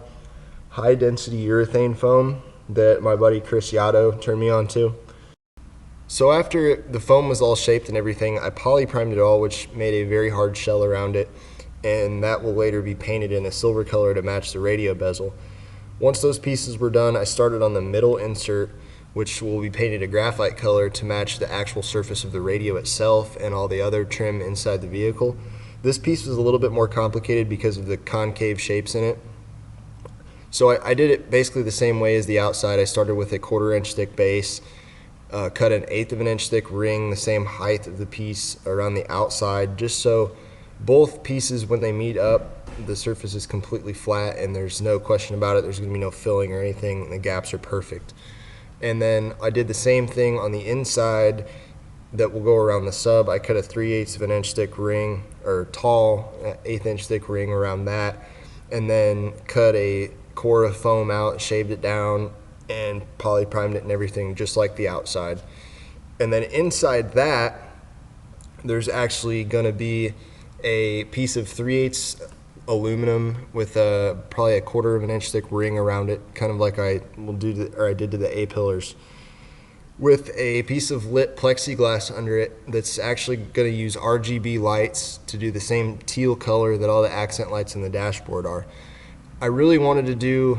high density urethane foam that my buddy Chris Ioty turned me on to. So after the foam was all shaped and everything, I polyprimed it all, which made a very hard shell around it, and that will later be painted in a silver color to match the radio bezel. Once those pieces were done, I started on the middle insert, which will be painted a graphite color to match the actual surface of the radio itself and all the other trim inside the vehicle. This piece was a little bit more complicated because of the concave shapes in it. So I did it basically the same way as the outside. I started with a 1/4 inch thick base, cut an 1/8 of an inch thick ring, the same height of the piece around the outside, just so both pieces, when they meet up, the surface is completely flat and there's no question about it. There's going to be no filling or anything. The gaps are perfect. And then I did the same thing on the inside that will go around the sub. I cut a 3/8 of an inch thick ring, or tall 1/8 inch thick ring around that, and then cut a core of foam out, shaved it down, and poly primed it and everything just like the outside. And then inside that, there's actually going to be a piece of 3/8 aluminum with probably a 1/4 of an inch thick ring around it, kind of like I did to the A-pillars, with a piece of lit plexiglass under it that's actually going to use RGB lights to do the same teal color that all the accent lights in the dashboard are. I really wanted to do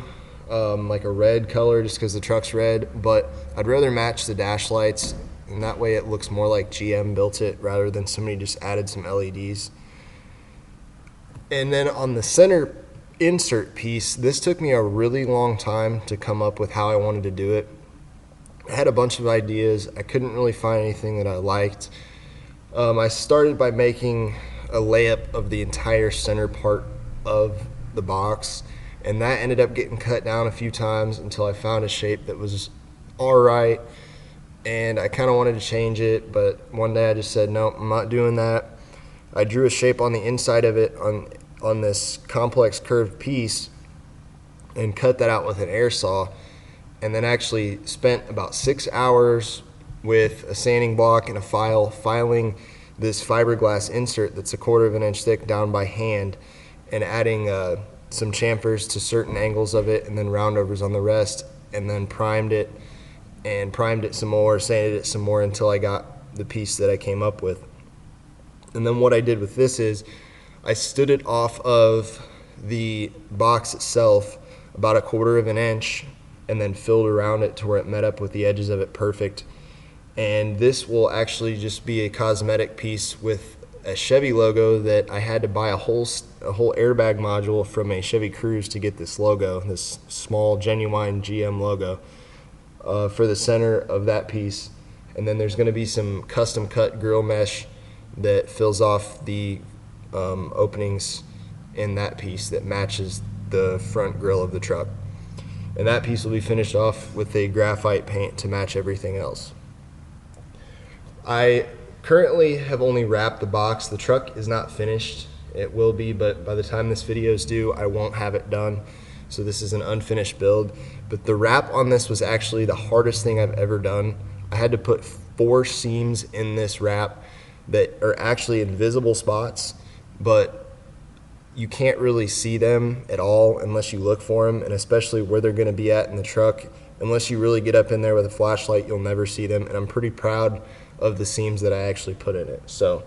like a red color just because the truck's red, but I'd rather match the dash lights, and that way it looks more like GM built it rather than somebody just added some LEDs. And then on the center insert piece, this took me a really long time to come up with how I wanted to do it. I had a bunch of ideas. I couldn't really find anything that I liked. I started by making a layup of the entire center part of the box, and that ended up getting cut down a few times until I found a shape that was all right. And I kind of wanted to change it, but one day I just said, no, I'm not doing that. I drew a shape on the inside of it on this complex curved piece and cut that out with an air saw, and then actually spent about 6 hours with a sanding block and a file filing this fiberglass insert that's a 1/4 of an inch thick down by hand, and adding some chamfers to certain angles of it and then roundovers on the rest, and then primed it some more, sanded it some more until I got the piece that I came up with. And then what I did with this is I stood it off of the box itself about a 1/4 of an inch and then filled around it to where it met up with the edges of it perfect. And this will actually just be a cosmetic piece with a Chevy logo that I had to buy a whole airbag module from a Chevy Cruze to get this logo, this small genuine GM logo for the center of that piece. And then there's going to be some custom cut grill mesh that fills off the openings in that piece that matches the front grill of the truck. And that piece will be finished off with a graphite paint to match everything else. I currently have only wrapped the box. The truck is not finished. It will be, but by the time this video is due, I won't have it done. So this is an unfinished build. But the wrap on this was actually the hardest thing I've ever done. I had to put 4 seams in this wrap that are actually invisible spots, but you can't really see them at all unless you look for them, and especially where they're going to be at in the truck. Unless you really get up in there with a flashlight, you'll never see them, and I'm pretty proud of the seams that I actually put in it. So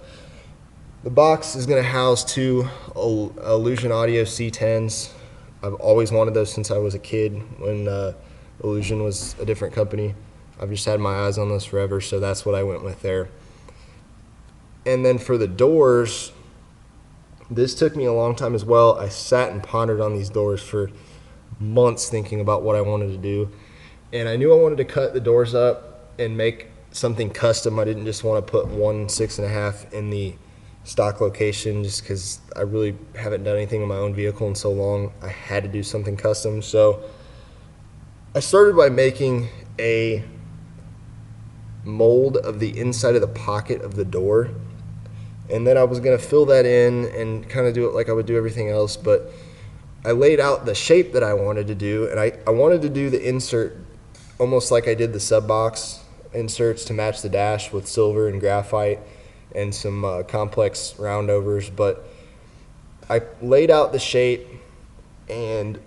the box is going to house 2 Illusion Audio C10s. I've always wanted those since I was a kid when Illusion was a different company. I've just had my eyes on those forever, so that's what I went with there. And then for the doors, this took me a long time as well. I sat and pondered on these doors for months thinking about what I wanted to do. And I knew I wanted to cut the doors up and make something custom. I didn't just want to put one 6.5 in the stock location just because I really haven't done anything with my own vehicle in so long. I had to do something custom. So I started by making a mold of the inside of the pocket of the door. And then I was going to fill that in and kind of do it like I would do everything else. But I laid out the shape that I wanted to do. And I wanted to do the insert almost like I did the sub box inserts to match the dash with silver and graphite and some complex roundovers. But I laid out the shape, and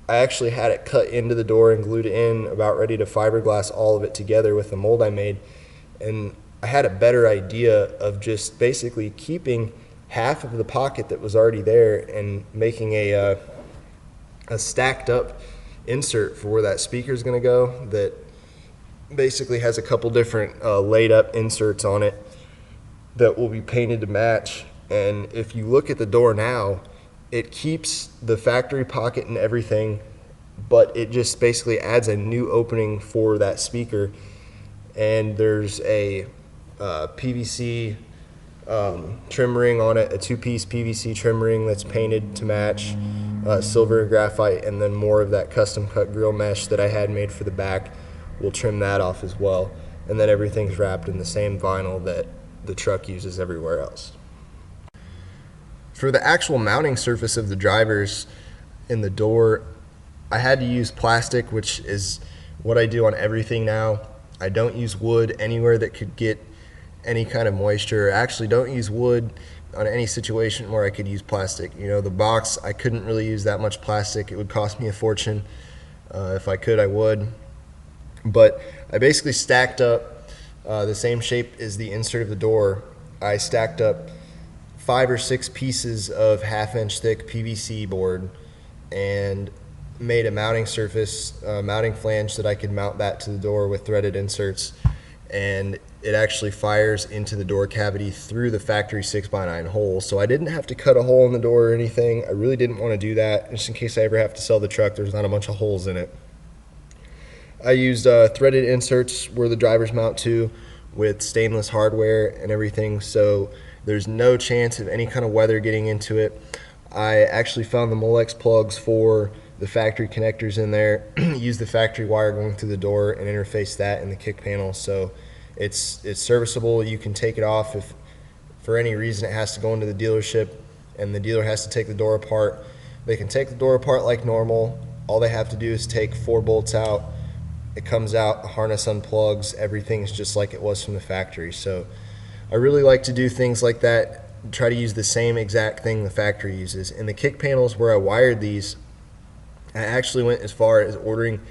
I actually had it cut into the door and glued it in, about ready to fiberglass all of it together with the mold I made. And I had a better idea of just basically keeping half of the pocket that was already there and making a stacked up insert for where that speaker is going to go that basically has a couple different laid up inserts on it that will be painted to match. And if you look at the door now, it keeps the factory pocket and everything, but it just basically adds a new opening for that speaker. And there's a PVC trim ring on it, a 2-piece PVC trim ring that's painted to match, silver and graphite, and then more of that custom cut grill mesh that I had made for the back. We'll trim that off as well. And then everything's wrapped in the same vinyl that the truck uses everywhere else. For the actual mounting surface of the drivers in the door, I had to use plastic, which is what I do on everything now. I don't use wood anywhere that could get any kind of moisture. I actually don't use wood on any situation where I could use plastic. You know, the box, I couldn't really use that much plastic. It would cost me a fortune. If I could, I would. But I basically stacked up the same shape as the insert of the door. I stacked up 5 or 6 pieces of 1/2-inch thick PVC board and made a mounting surface, mounting flange that I could mount that to the door with threaded inserts, and it actually fires into the door cavity through the factory 6x9 hole. So I didn't have to cut a hole in the door or anything. I really didn't want to do that, just in case I ever have to sell the truck, there's not a bunch of holes in it. I used threaded inserts where the drivers mount to, with stainless hardware and everything, so there's no chance of any kind of weather getting into it. I actually found the Molex plugs for the factory connectors in there, used the factory wire going through the door and interface that in the kick panel, so it's serviceable. You can take it off if for any reason it has to go into the dealership and the dealer has to take the door apart. They can take the door apart like normal. All they have to do is take 4 bolts out. It comes out, the harness unplugs, everything's just like it was from the factory. So I really like to do things like that, try to use the same exact thing the factory uses. In the kick panels where I wired these, I actually went as far as ordering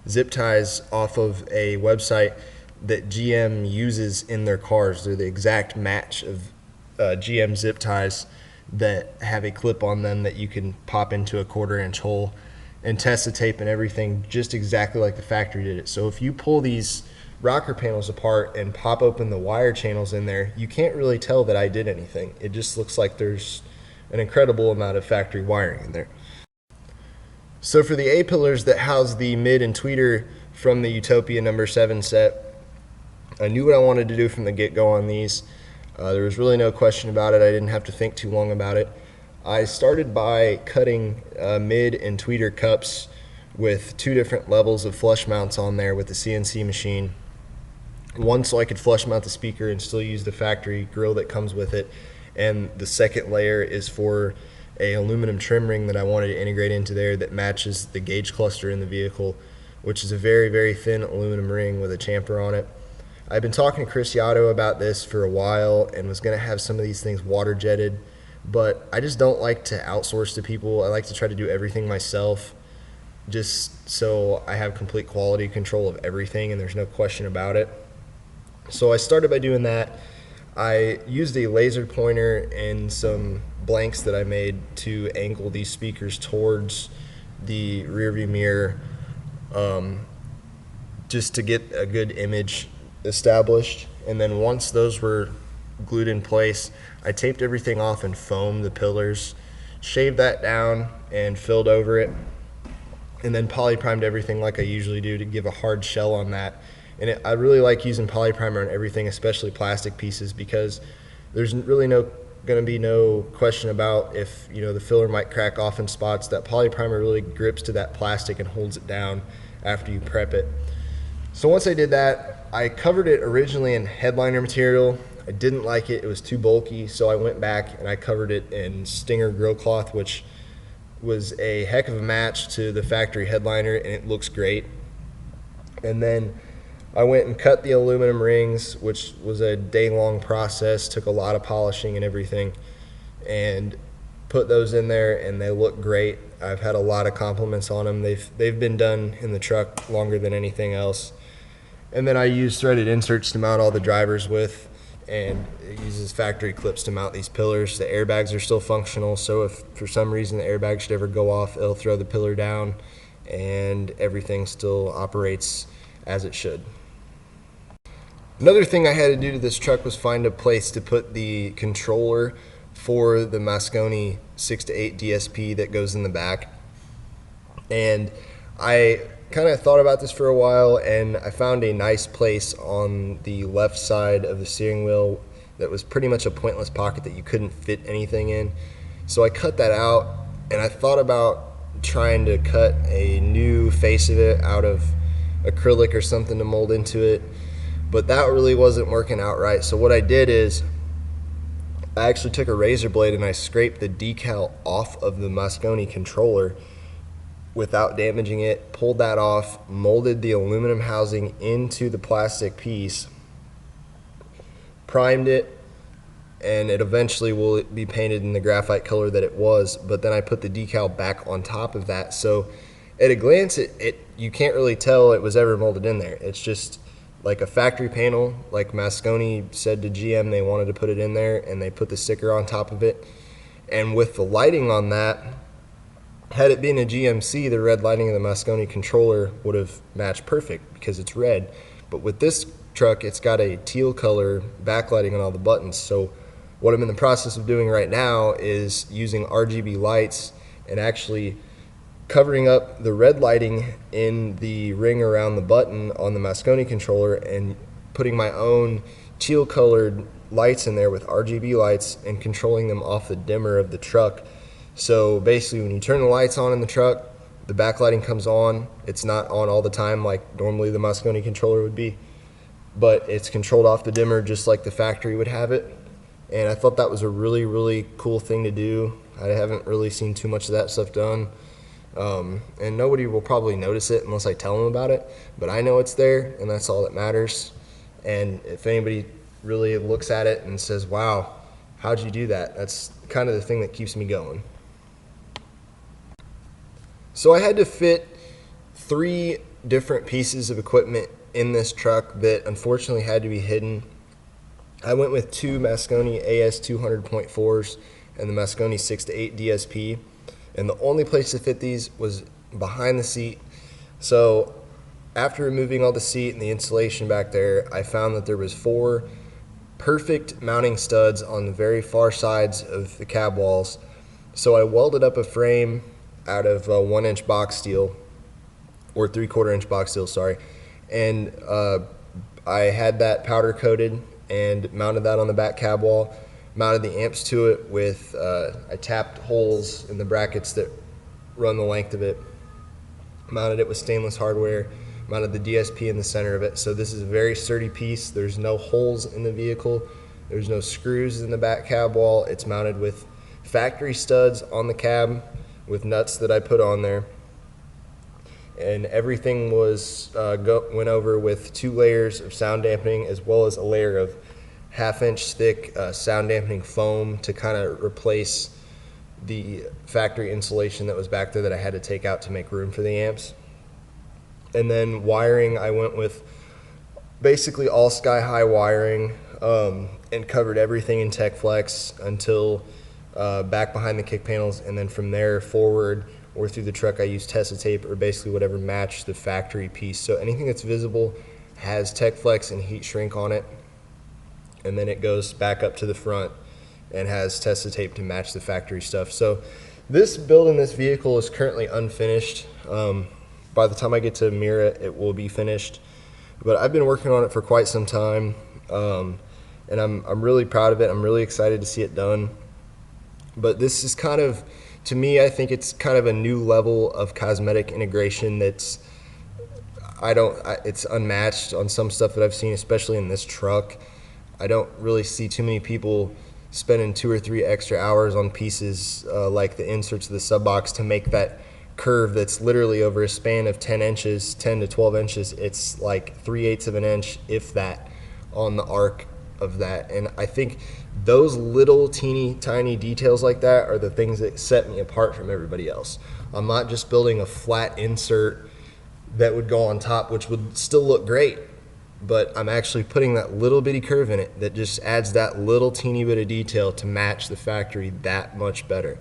zip ties off of a website that GM uses in their cars. They're the exact match of GM zip ties that have a clip on them that you can pop into a 1/4-inch hole and test the tape and everything just exactly like the factory did it. So if you pull these rocker panels apart and pop open the wire channels in there, you can't really tell that I did anything. It just looks like there's an incredible amount of factory wiring in there. So for the A-pillars that house the mid and tweeter from the Utopia number 7 set, I knew what I wanted to do from the get-go on these. There was really no question about it. I didn't have to think too long about it. I started by cutting mid and tweeter cups with 2 different levels of flush mounts on there with the CNC machine. One so I could flush mount the speaker and still use the factory grill that comes with it, and the second layer is for a aluminum trim ring that I wanted to integrate into there that matches the gauge cluster in the vehicle, which is a very, very thin aluminum ring with a chamfer on it. I've been talking to Chris Ioty about this for a while and was going to have some of these things water jetted, but I just don't like to outsource to people. I like to try to do everything myself, just so I have complete quality control of everything and there's no question about it. So I started by doing that. I used a laser pointer and some blanks that I made to angle these speakers towards the rearview mirror, just to get a good image established. And then once those were glued in place, I taped everything off and foamed the pillars, shaved that down and filled over it, and then polyprimed everything like I usually do to give a hard shell on that. And I really like using polyprimer on everything, especially plastic pieces, because there's really going to be no question about if the filler might crack off in spots. That polyprimer really grips to that plastic and holds it down after you prep it. So once I did that, I covered it originally in headliner material. I didn't like it, it was too bulky, so I went back and I covered it in Stinger grill cloth, which was a heck of a match to the factory headliner, and it looks great. And then I went and cut the aluminum rings, which was a day-long process, took a lot of polishing and everything, and put those in there, and they look great. I've had a lot of compliments on them. They've been done in the truck longer than anything else. And then I used threaded inserts to mount all the drivers with, and it uses factory clips to mount these pillars. The airbags are still functional, so if for some reason the airbag should ever go off, it'll throw the pillar down, and everything still operates as it should. Another thing I had to do to this truck was find a place to put the controller for the Moscone 6-8 DSP that goes in the back. And I kind of thought about this for a while, and I found a nice place on the left side of the steering wheel that was pretty much a pointless pocket that you couldn't fit anything in. So I cut that out, and I thought about trying to cut a new face of it out of acrylic or something to mold into it, but that really wasn't working out right. So what I did is I actually took a razor blade and I scraped the decal off of the Moscone controller without damaging it, pulled that off, molded the aluminum housing into the plastic piece, primed it, and it eventually will be painted in the graphite color that it was, but then I put the decal back on top of that. So at a glance, you can't really tell it was ever molded in there. It's just like a factory panel, like Moscone said to GM they wanted to put it in there, and they put the sticker on top of it. And with the lighting on that, had it been a GMC, the red lighting of the Moscone controller would have matched perfect because it's red. But with this truck, it's got a teal color backlighting on all the buttons. So what I'm in the process of doing right now is using RGB lights and actually covering up the red lighting in the ring around the button on the Moscone controller and putting my own teal colored lights in there with RGB lights and controlling them off the dimmer of the truck. So basically when you turn the lights on in the truck, the backlighting comes on. It's not on all the time like normally the Moscone controller would be, but it's controlled off the dimmer just like the factory would have it. And I thought that was a really, really cool thing to do. I haven't really seen too much of that stuff done. And nobody will probably notice it unless I tell them about it, but I know it's there and that's all that matters. And if anybody really looks at it and says, wow, how'd you do that? That's kind of the thing that keeps me going. So I had to fit 3 different pieces of equipment in this truck that unfortunately had to be hidden. I went with 2 Moscone AS 200.4s and the Moscone 6 to 8 DSP, and the only place to fit these was behind the seat. So after removing all the seat and the insulation back there, I found that there was 4 perfect mounting studs on the very far sides of the cab walls. So I welded up a frame out of 1-inch box steel, or 3/4-inch box steel, sorry, and I had that powder coated and mounted that on the back cab wall, mounted the amps to it with, I tapped holes in the brackets that run the length of it, mounted it with stainless hardware, mounted the DSP in the center of it. So this is a very sturdy piece. There's no holes in the vehicle. There's no screws in the back cab wall. It's mounted with factory studs on the cab with nuts that I put on there. And everything was went over with 2 layers of sound dampening as well as a layer of 1/2-inch thick sound dampening foam to kind of replace the factory insulation that was back there that I had to take out to make room for the amps. And then wiring, I went with basically all sky-high wiring and covered everything in TechFlex until back behind the kick panels, and then from there forward or through the truck I used Tessa tape or basically whatever matched the factory piece. So anything that's visible has TechFlex and heat shrink on it, and then it goes back up to the front and has Tessa tape to match the factory stuff. So this build in this vehicle is currently unfinished. By the time I get to mirror it, it will be finished. But I've been working on it for quite some time, and I'm really proud of it. I'm really excited to see it done. But this is kind of, to me, I think it's kind of a new level of cosmetic integration that's, it's unmatched on some stuff that I've seen, especially in this truck. I don't really see too many people spending 2 or 3 extra hours on pieces like the inserts of the sub box to make that curve that's literally over a span of 10 inches, 10 to 12 inches. It's like 3/8 of an inch, if that, on the arc of that. And I think those little teeny tiny details like that are the things that set me apart from everybody else. I'm not just building a flat insert that would go on top, which would still look great, but I'm actually putting that little bitty curve in it that just adds that little teeny bit of detail to match the factory that much better.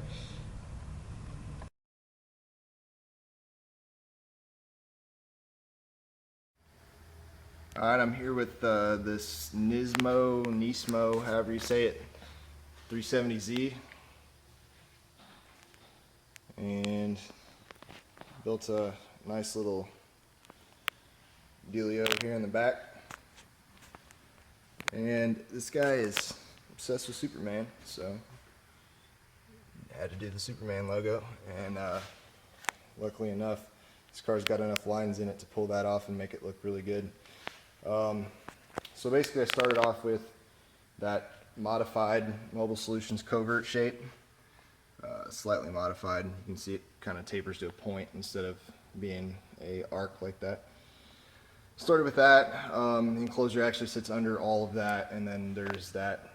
All right, I'm here with this Nismo, however you say it, 370Z, and built a nice little dealio here in the back. And this guy is obsessed with Superman, so I had to do the Superman logo, and luckily enough, this car's got enough lines in it to pull that off and make it look really good. So basically I started off with that modified Mobile Solutions covert shape, slightly modified. You can see it kind of tapers to a point instead of being a arc like that. Started with that. The enclosure actually sits under all of that, and then there's that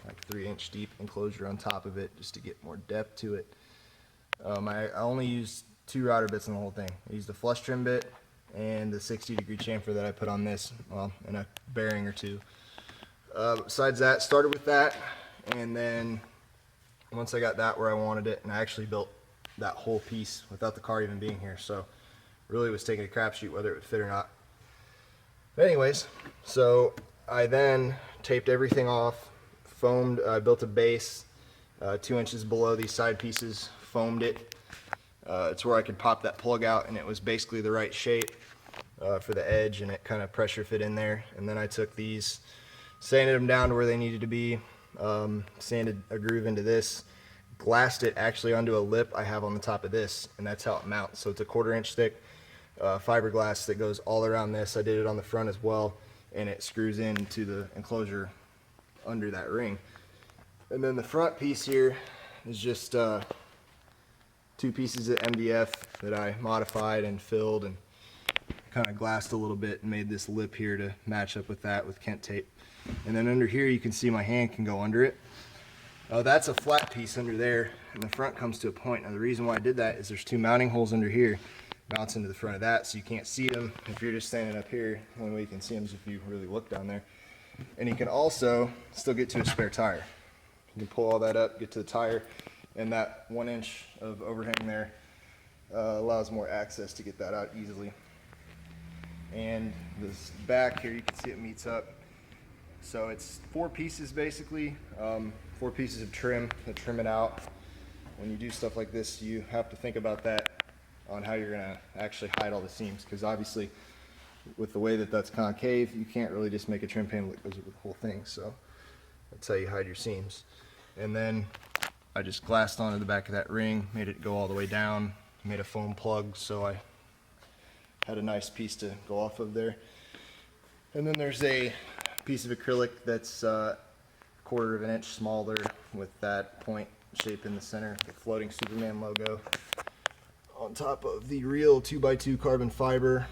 like 3-inch deep enclosure on top of it just to get more depth to it. I only used 2 router bits on the whole thing. I used the flush trim bit and the 60-degree chamfer that I put on this, well, and a bearing or 2. Besides that, started with that, and then once I got that where I wanted it, and I actually built that whole piece without the car even being here, so really was taking a crapshoot whether it would fit or not. But anyways, so I then taped everything off, foamed, I built a base 2 inches below these side pieces, foamed it. It's where I could pop that plug out, and it was basically the right shape for the edge, and it kind of pressure fit in there. And then I took these, sanded them down to where they needed to be, sanded a groove into this, glassed it actually onto a lip I have on the top of this, and that's how it mounts. So it's a 1/4 inch thick fiberglass that goes all around this. I did it on the front as well, and it screws into the enclosure under that ring. And then the front piece here is just 2 pieces of MDF that I modified and filled and kind of glassed a little bit and made this lip here to match up with that with Kent tape. And then under here you can see my hand can go under it. That's a flat piece under there, and the front comes to a point. Now the reason why I did that is there's 2 mounting holes under here, mounts into the front of that, so you can't see them if you're just standing up here. The only way you can see them is if you really look down there. And you can also still get to a spare tire. You can pull all that up, get to the tire, and that 1 inch of overhang there allows more access to get that out easily. And this back here, you can see it meets up. So it's 4 pieces basically, 4 pieces of trim to trim it out. When you do stuff like this, you have to think about that on how you're gonna actually hide all the seams, because obviously with the way that that's concave, you can't really just make a trim panel that goes over the whole thing. So that's how you hide your seams. And then I just glassed onto the back of that ring, made it go all the way down, made a foam plug so I had a nice piece to go off of there. And then there's a piece of acrylic that's 1/4 of an inch smaller with that point shape in the center, the floating Superman logo, on top of the real 2x2 carbon fiber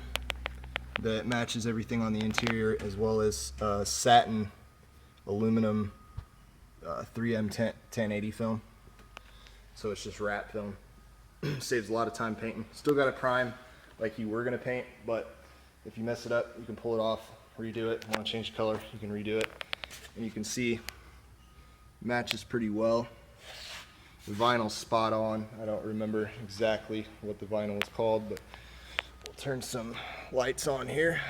that matches everything on the interior, as well as satin aluminum 3M 1080 film. So it's just wrap film. Saves a lot of time painting. Still got to prime like you were going to paint, but if you mess it up, you can pull it off, redo it. Want to change color, you can redo it. And you can see matches pretty well. The vinyl's spot on. I don't remember exactly what the vinyl was called, but we'll turn some lights on here.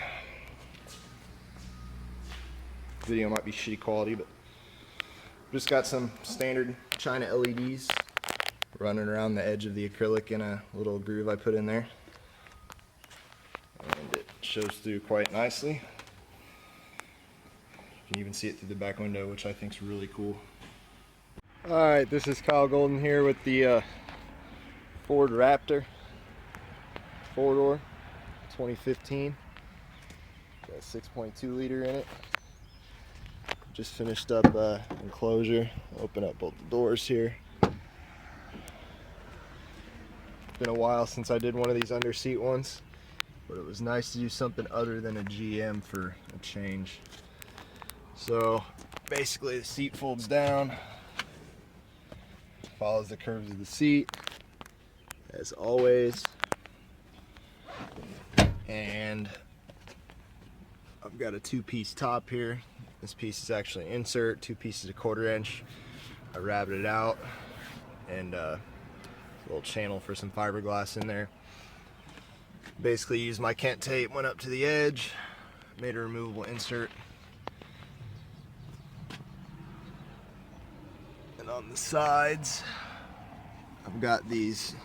Video might be shitty quality, but just got some standard China LEDs running around the edge of the acrylic in a little groove I put in there. And it shows through quite nicely. You can even see it through the back window, which I think is really cool. Alright, this is Kyle Golden here with the Ford Raptor 4-door 2015. Got a 6.2 liter in it. Just finished up enclosure. Open up both the doors here. Been a while since I did one of these under seat ones, but it was nice to do something other than a GM for a change. So basically the seat folds down, follows the curves of the seat as always, and I've got a 2-piece top here. This piece is actually an insert, 2 pieces of 1/4 inch. I rabbited it out, and a little channel for some fiberglass in there. Basically used my Kent tape, went up to the edge, made a removable insert, and on the sides I've got these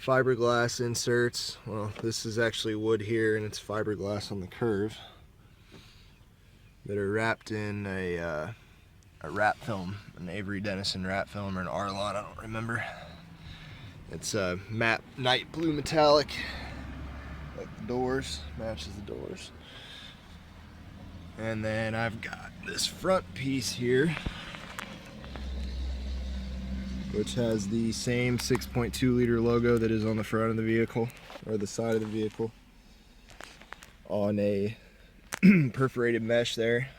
fiberglass inserts. Well, this is actually wood here, and it's fiberglass on the curve, that are wrapped in a a wrap film, an Avery Dennison wrap film, or an Arlon, I don't remember. It's a matte night blue metallic, like the doors, matches the doors. And then I've got this front piece here, which has the same 6.2 liter logo that is on the front of the vehicle, or the side of the vehicle, on a perforated mesh there,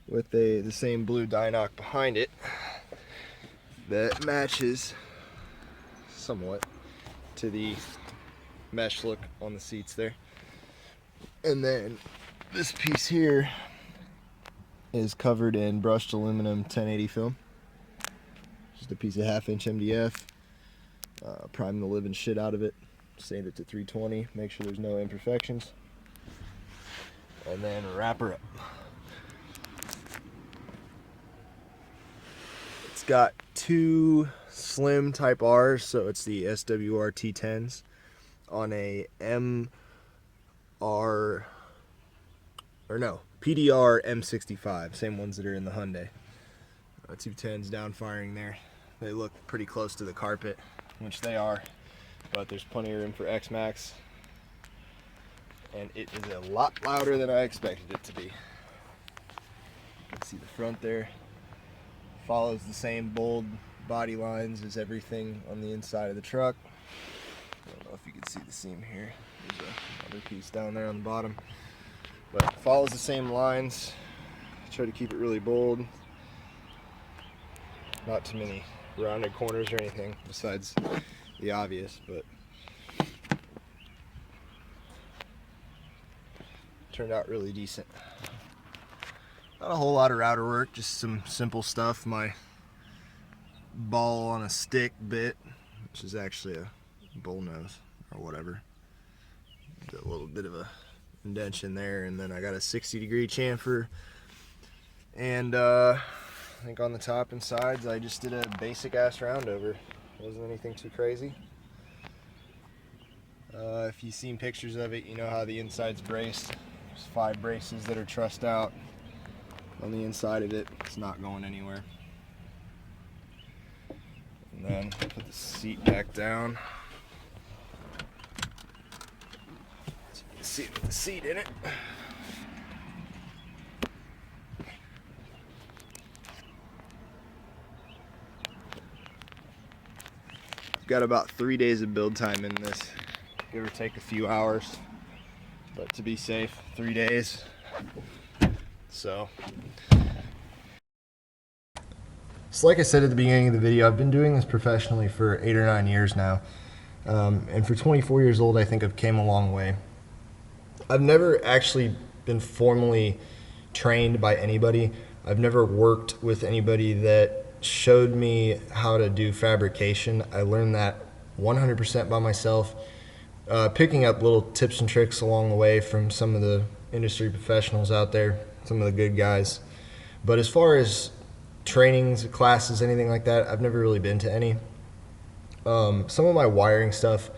with the same blue Dynoc behind it that matches somewhat to the mesh look on the seats there. And then this piece here is covered in brushed aluminum 1080 film. Just a piece of 1/2 inch MDF. Prime the living shit out of it. Sand it to 320. Make sure there's no imperfections. And then wrap her up. It's got 2 slim type R's, so it's the SWR T10s on a PDR M65, same ones that are in the Hyundai. 2 10s down firing there. They look pretty close to the carpet, which they are, but there's plenty of room for X-Max, and it is a lot louder than I expected it to be. You can see the front there. Follows the same bold body lines as everything on the inside of the truck. I don't know if you can see the seam here. There's another piece down there on the bottom. But it follows the same lines. Try to keep it really bold. Not too many rounded corners or anything besides the obvious, but turned out really decent. Not a whole lot of router work, just some simple stuff. My ball on a stick bit, which is actually a bull nose or whatever. Got a little bit of a indentation there, and then I got a 60-degree chamfer, and I think on the top and sides I just did a basic ass roundover. Wasn't anything too crazy. If you've seen pictures of it, you know how the inside's braced. There's 5 braces that are trussed out on the inside of it. It's not going anywhere. And then put the seat back down. Seat with the seat in it. I've got about 3 days of build time in this, give or take a few hours, but to be safe, 3 days. So like I said at the beginning of the video, I've been doing this professionally for 8 or 9 years now, and for 24 years old, I think I've came a long way. I've never actually been formally trained by anybody. I've never worked with anybody that showed me how to do fabrication. I learned that 100% by myself, picking up little tips and tricks along the way from some of the industry professionals out there, some of the good guys. But as far as trainings, classes, anything like that, I've never really been to any. Some of my wiring stuff,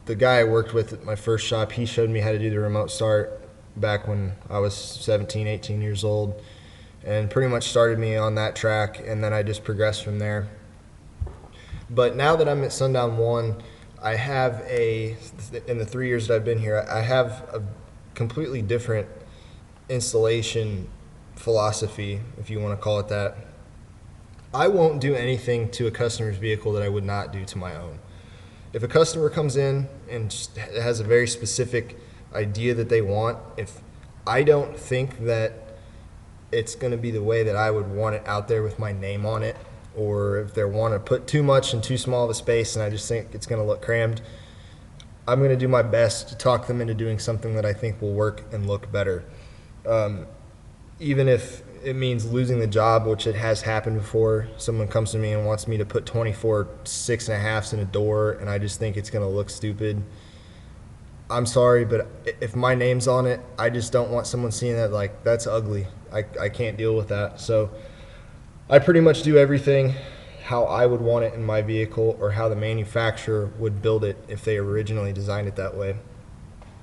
the guy I worked with at my first shop, he showed me how to do the remote start back when I was 17, 18 years old, and pretty much started me on that track, and then I just progressed from there. But now that I'm at Sundown 1, I have in the 3 years that I've been here, I have a completely different installation philosophy, if you want to call it that. I won't do anything to a customer's vehicle that I would not do to my own. If a customer comes in and just has a very specific idea that they want, if I don't think that it's going to be the way that I would want it out there with my name on it, or if they want to put too much in too small of a space and I just think it's going to look crammed, I'm going to do my best to talk them into doing something that I think will work and look better. Even if it means losing the job, which it has happened before. Someone comes to me and wants me to put 24 6.5s in a door, and I just think it's going to look stupid. I'm sorry, but if my name's on it, I just don't want someone seeing that like, that's ugly. I can't deal with that. So I pretty much do everything how I would want it in my vehicle, or how the manufacturer would build it if they originally designed it that way.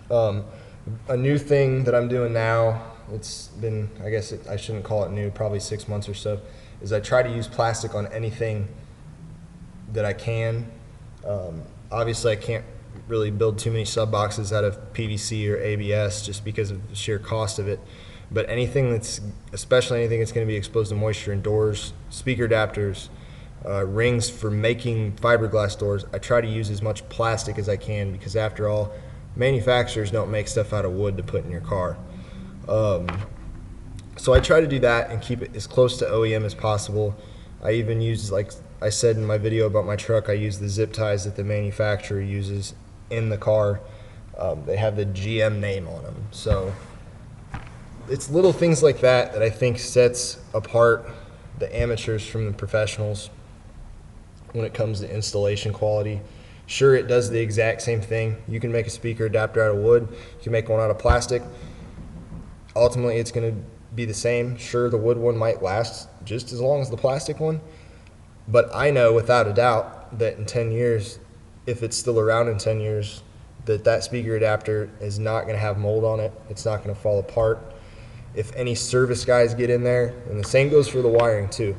A new thing that I'm doing now, it's been, I guess I shouldn't call it new, probably 6 months or so, is I try to use plastic on anything that I can. Obviously, I can't really build too many sub boxes out of PVC or ABS just because of the sheer cost of it. But especially anything that's going to be exposed to moisture indoors, speaker adapters, rings for making fiberglass doors, I try to use as much plastic as I can because after all, manufacturers don't make stuff out of wood to put in your car. So I try to do that and keep it as close to OEM as possible. I even use, like I said in my video about my truck, I use the zip ties that the manufacturer uses in the car. They have the GM name on them. So it's little things like that that I think sets apart the amateurs from the professionals when it comes to installation quality. Sure, it does the exact same thing. You can make a speaker adapter out of wood. You can make one out of plastic. Ultimately, it's going to be the same. Sure, the wood one might last just as long as the plastic one. But I know without a doubt that in 10 years, if it's still around in 10 years, that speaker adapter is not going to have mold on it. It's not going to fall apart. If any service guys get in there, and the same goes for the wiring too.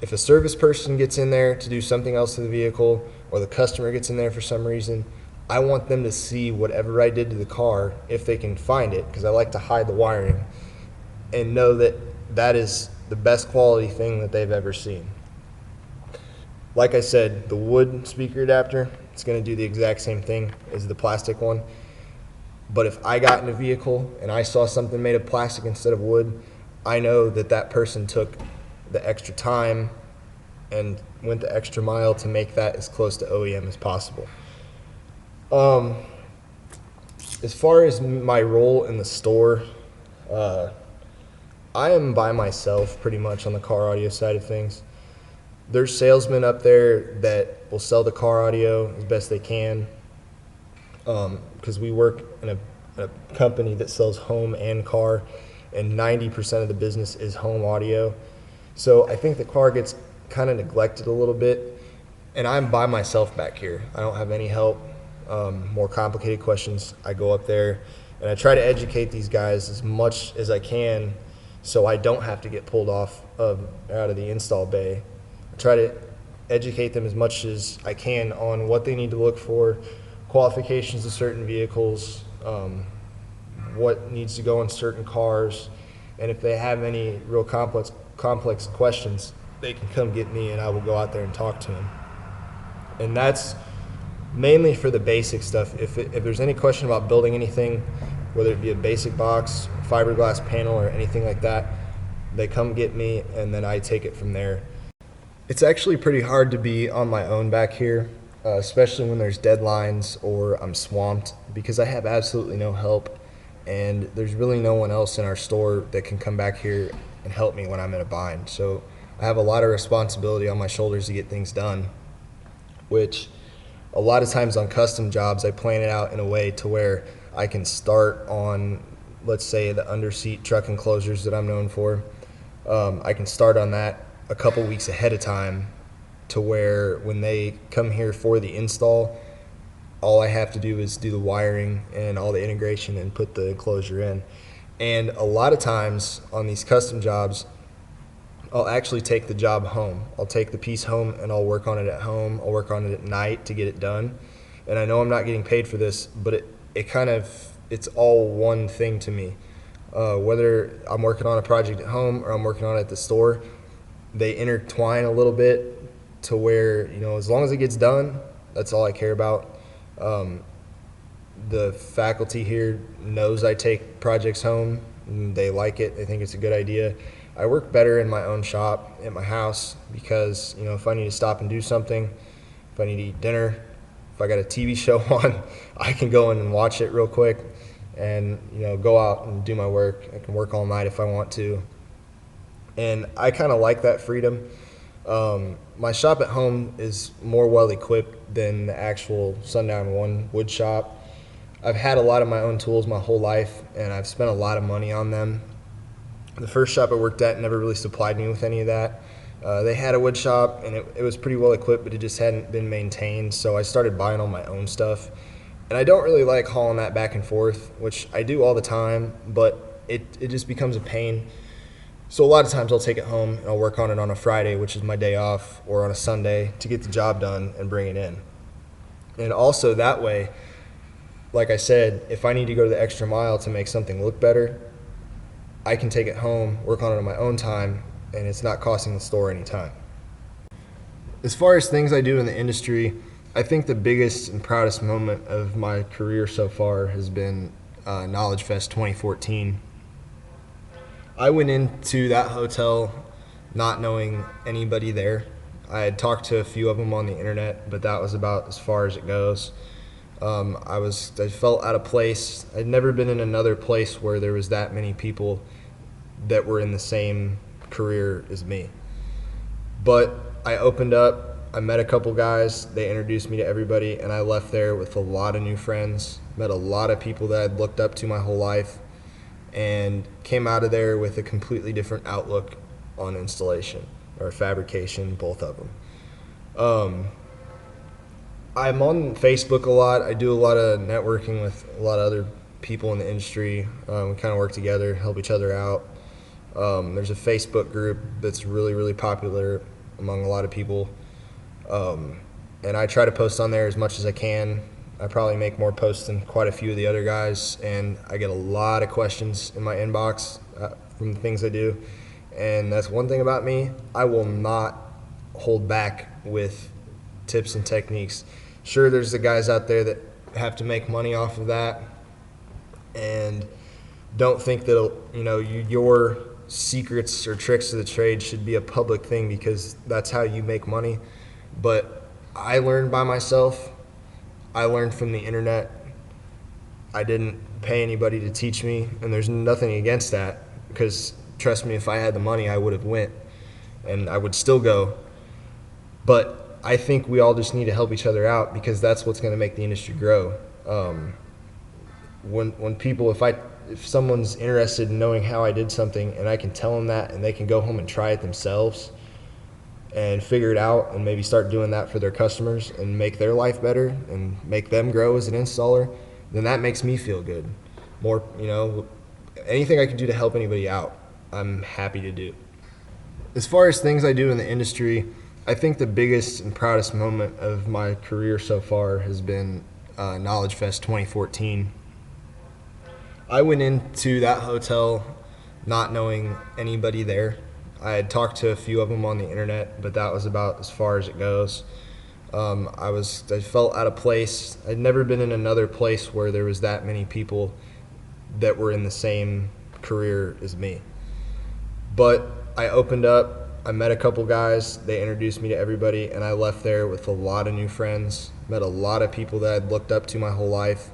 If a service person gets in there to do something else to the vehicle, or the customer gets in there for some reason, I want them to see whatever I did to the car, if they can find it, because I like to hide the wiring, and know that that is the best quality thing that they've ever seen. Like I said, the wood speaker adapter, it's going to do the exact same thing as the plastic one. But if I got in a vehicle and I saw something made of plastic instead of wood, I know that that person took the extra time and went the extra mile to make that as close to OEM as possible. As far as my role in the store, I am by myself pretty much on the car audio side of things. There's salesmen up there that will sell the car audio as best they can, because we work in a company that sells home and car, and 90% of the business is home audio. So I think the car gets kind of neglected a little bit, and I'm by myself back here. I don't have any help. More complicated questions, I go up there and I try to educate these guys as much as I can so I don't have to get pulled out of the install bay. I try to educate them as much as I can on what they need to look for, qualifications of certain vehicles, what needs to go in certain cars, and if they have any real complex questions, they can come get me and I will go out there and talk to them. And that's mainly for the basic stuff. If there's any question about building anything, whether it be a basic box, fiberglass panel, or anything like that, they come get me and then I take it from there. It's actually pretty hard to be on my own back here, especially when there's deadlines or I'm swamped, because I have absolutely no help and there's really no one else in our store that can come back here and help me when I'm in a bind. So I have a lot of responsibility on my shoulders to get things done, which a lot of times on custom jobs I plan it out in a way to where I can start on, let's say, the underseat truck enclosures that I'm known for. I can start on that a couple weeks ahead of time to where when they come here for the install, all I have to do is do the wiring and all the integration and put the enclosure in. And a lot of times on these custom jobs, I'll actually take the job home. I'll take the piece home and I'll work on it at home. I'll work on it at night to get it done. And I know I'm not getting paid for this, but it's all one thing to me. Whether I'm working on a project at home or I'm working on it at the store, they intertwine a little bit to where, as long as it gets done, that's all I care about. The faculty here knows I take projects home. And they like it. They think it's a good idea. I work better in my own shop at my house because, if I need to stop and do something, if I need to eat dinner, if I got a TV show on, I can go in and watch it real quick and, go out and do my work. I can work all night if I want to. And I kind of like that freedom. My shop at home is more well equipped than the actual Sundown One wood shop. I've had a lot of my own tools my whole life, and I've spent a lot of money on them. The first shop I worked at never really supplied me with any of that. They had a wood shop, and it was pretty well equipped, but it just hadn't been maintained, so I started buying all my own stuff. And I don't really like hauling that back and forth, which I do all the time, but it just becomes a pain. So a lot of times I'll take it home and I'll work on it on a Friday, which is my day off, or on a Sunday to get the job done and bring it in. And also that way, like I said, if I need to go the extra mile to make something look better, I can take it home, work on it on my own time, and it's not costing the store any time. As far as things I do in the industry, I think the biggest and proudest moment of my career so far has been Knowledge Fest 2014. I went into that hotel not knowing anybody there. I had talked to a few of them on the internet, but that was about as far as it goes. I felt out of place. I'd never been in another place where there was that many people that were in the same career as me. But I opened up, I met a couple guys, they introduced me to everybody, and I left there with a lot of new friends, met a lot of people that I'd looked up to my whole life, and came out of there with a completely different outlook on installation or fabrication, both of them. I'm on Facebook a lot. I do a lot of networking with a lot of other people in the industry. We kind of work together, help each other out. There's a Facebook group that's really, really popular among a lot of people. And I try to post on there as much as I can. I probably make more posts than quite a few of the other guys, and I get a lot of questions in my inbox from the things I do. And that's one thing about me, I will not hold back with tips and techniques. Sure, there's the guys out there that have to make money off of that and don't think that your secrets or tricks of the trade should be a public thing because that's how you make money. But I learned by myself. I learned from the internet. I didn't pay anybody to teach me, and there's nothing against that because trust me, if I had the money, I would have went and I would still go. But I think we all just need to help each other out because that's what's going to make the industry grow. If someone's interested in knowing how I did something and I can tell them that and they can go home and try it themselves and figure it out and maybe start doing that for their customers and make their life better and make them grow as an installer, then that makes me feel good. More, anything I can do to help anybody out, I'm happy to do. As far as things I do in the industry, I think the biggest and proudest moment of my career so far has been Knowledge Fest 2014. I went into that hotel not knowing anybody there. I had talked to a few of them on the internet, but that was about as far as it goes. I felt out of place. I'd never been in another place where there was that many people that were in the same career as me. But I opened up, I met a couple guys, they introduced me to everybody, and I left there with a lot of new friends, met a lot of people that I'd looked up to my whole life,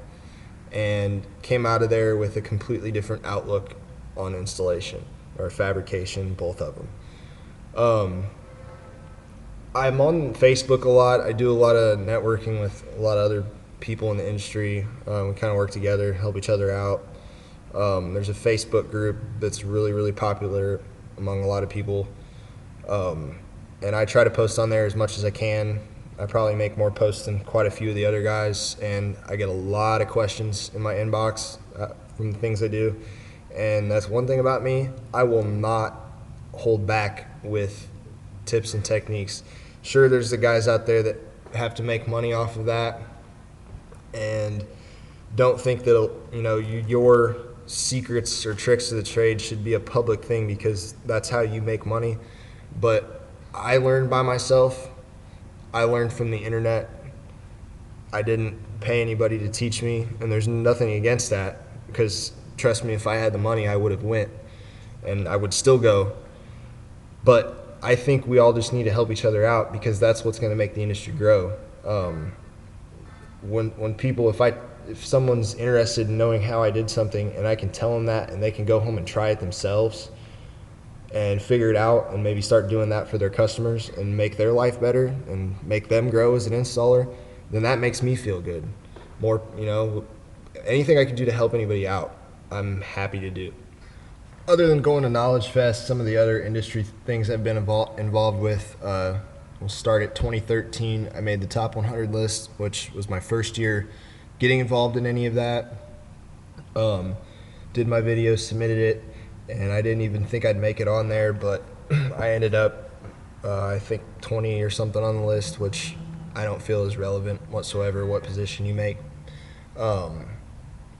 and came out of there with a completely different outlook on installation or fabrication, both of them. I'm on Facebook a lot. I do a lot of networking with a lot of other people in the industry. We kind of work together, help each other out. There's a Facebook group that's really, really popular among a lot of people. And I try to post on there as much as I can. I probably make more posts than quite a few of the other guys, and I get a lot of questions in my inbox from the things I do. And that's one thing about me, I will not hold back with tips and techniques. Sure, there's the guys out there that have to make money off of that and don't think that your secrets or tricks of the trade should be a public thing because that's how you make money. But I learned by myself. I learned from the internet. I didn't pay anybody to teach me, and there's nothing against that because trust me, if I had the money, I would have went and I would still go. But I think we all just need to help each other out because that's what's going to make the industry grow. If someone's interested in knowing how I did something and I can tell them that and they can go home and try it themselves and figure it out and maybe start doing that for their customers and make their life better and make them grow as an installer, then that makes me feel good. More, anything I can do to help anybody out, I'm happy to do. Other than going to Knowledge Fest, some of the other industry things I've been involved with, we'll start at 2013. I made the top 100 list, which was my first year getting involved in any of that. did my video, submitted it, and I didn't even think I'd make it on there, but I ended up, I think 20 or something on the list, which I don't feel is relevant whatsoever, what position you make. And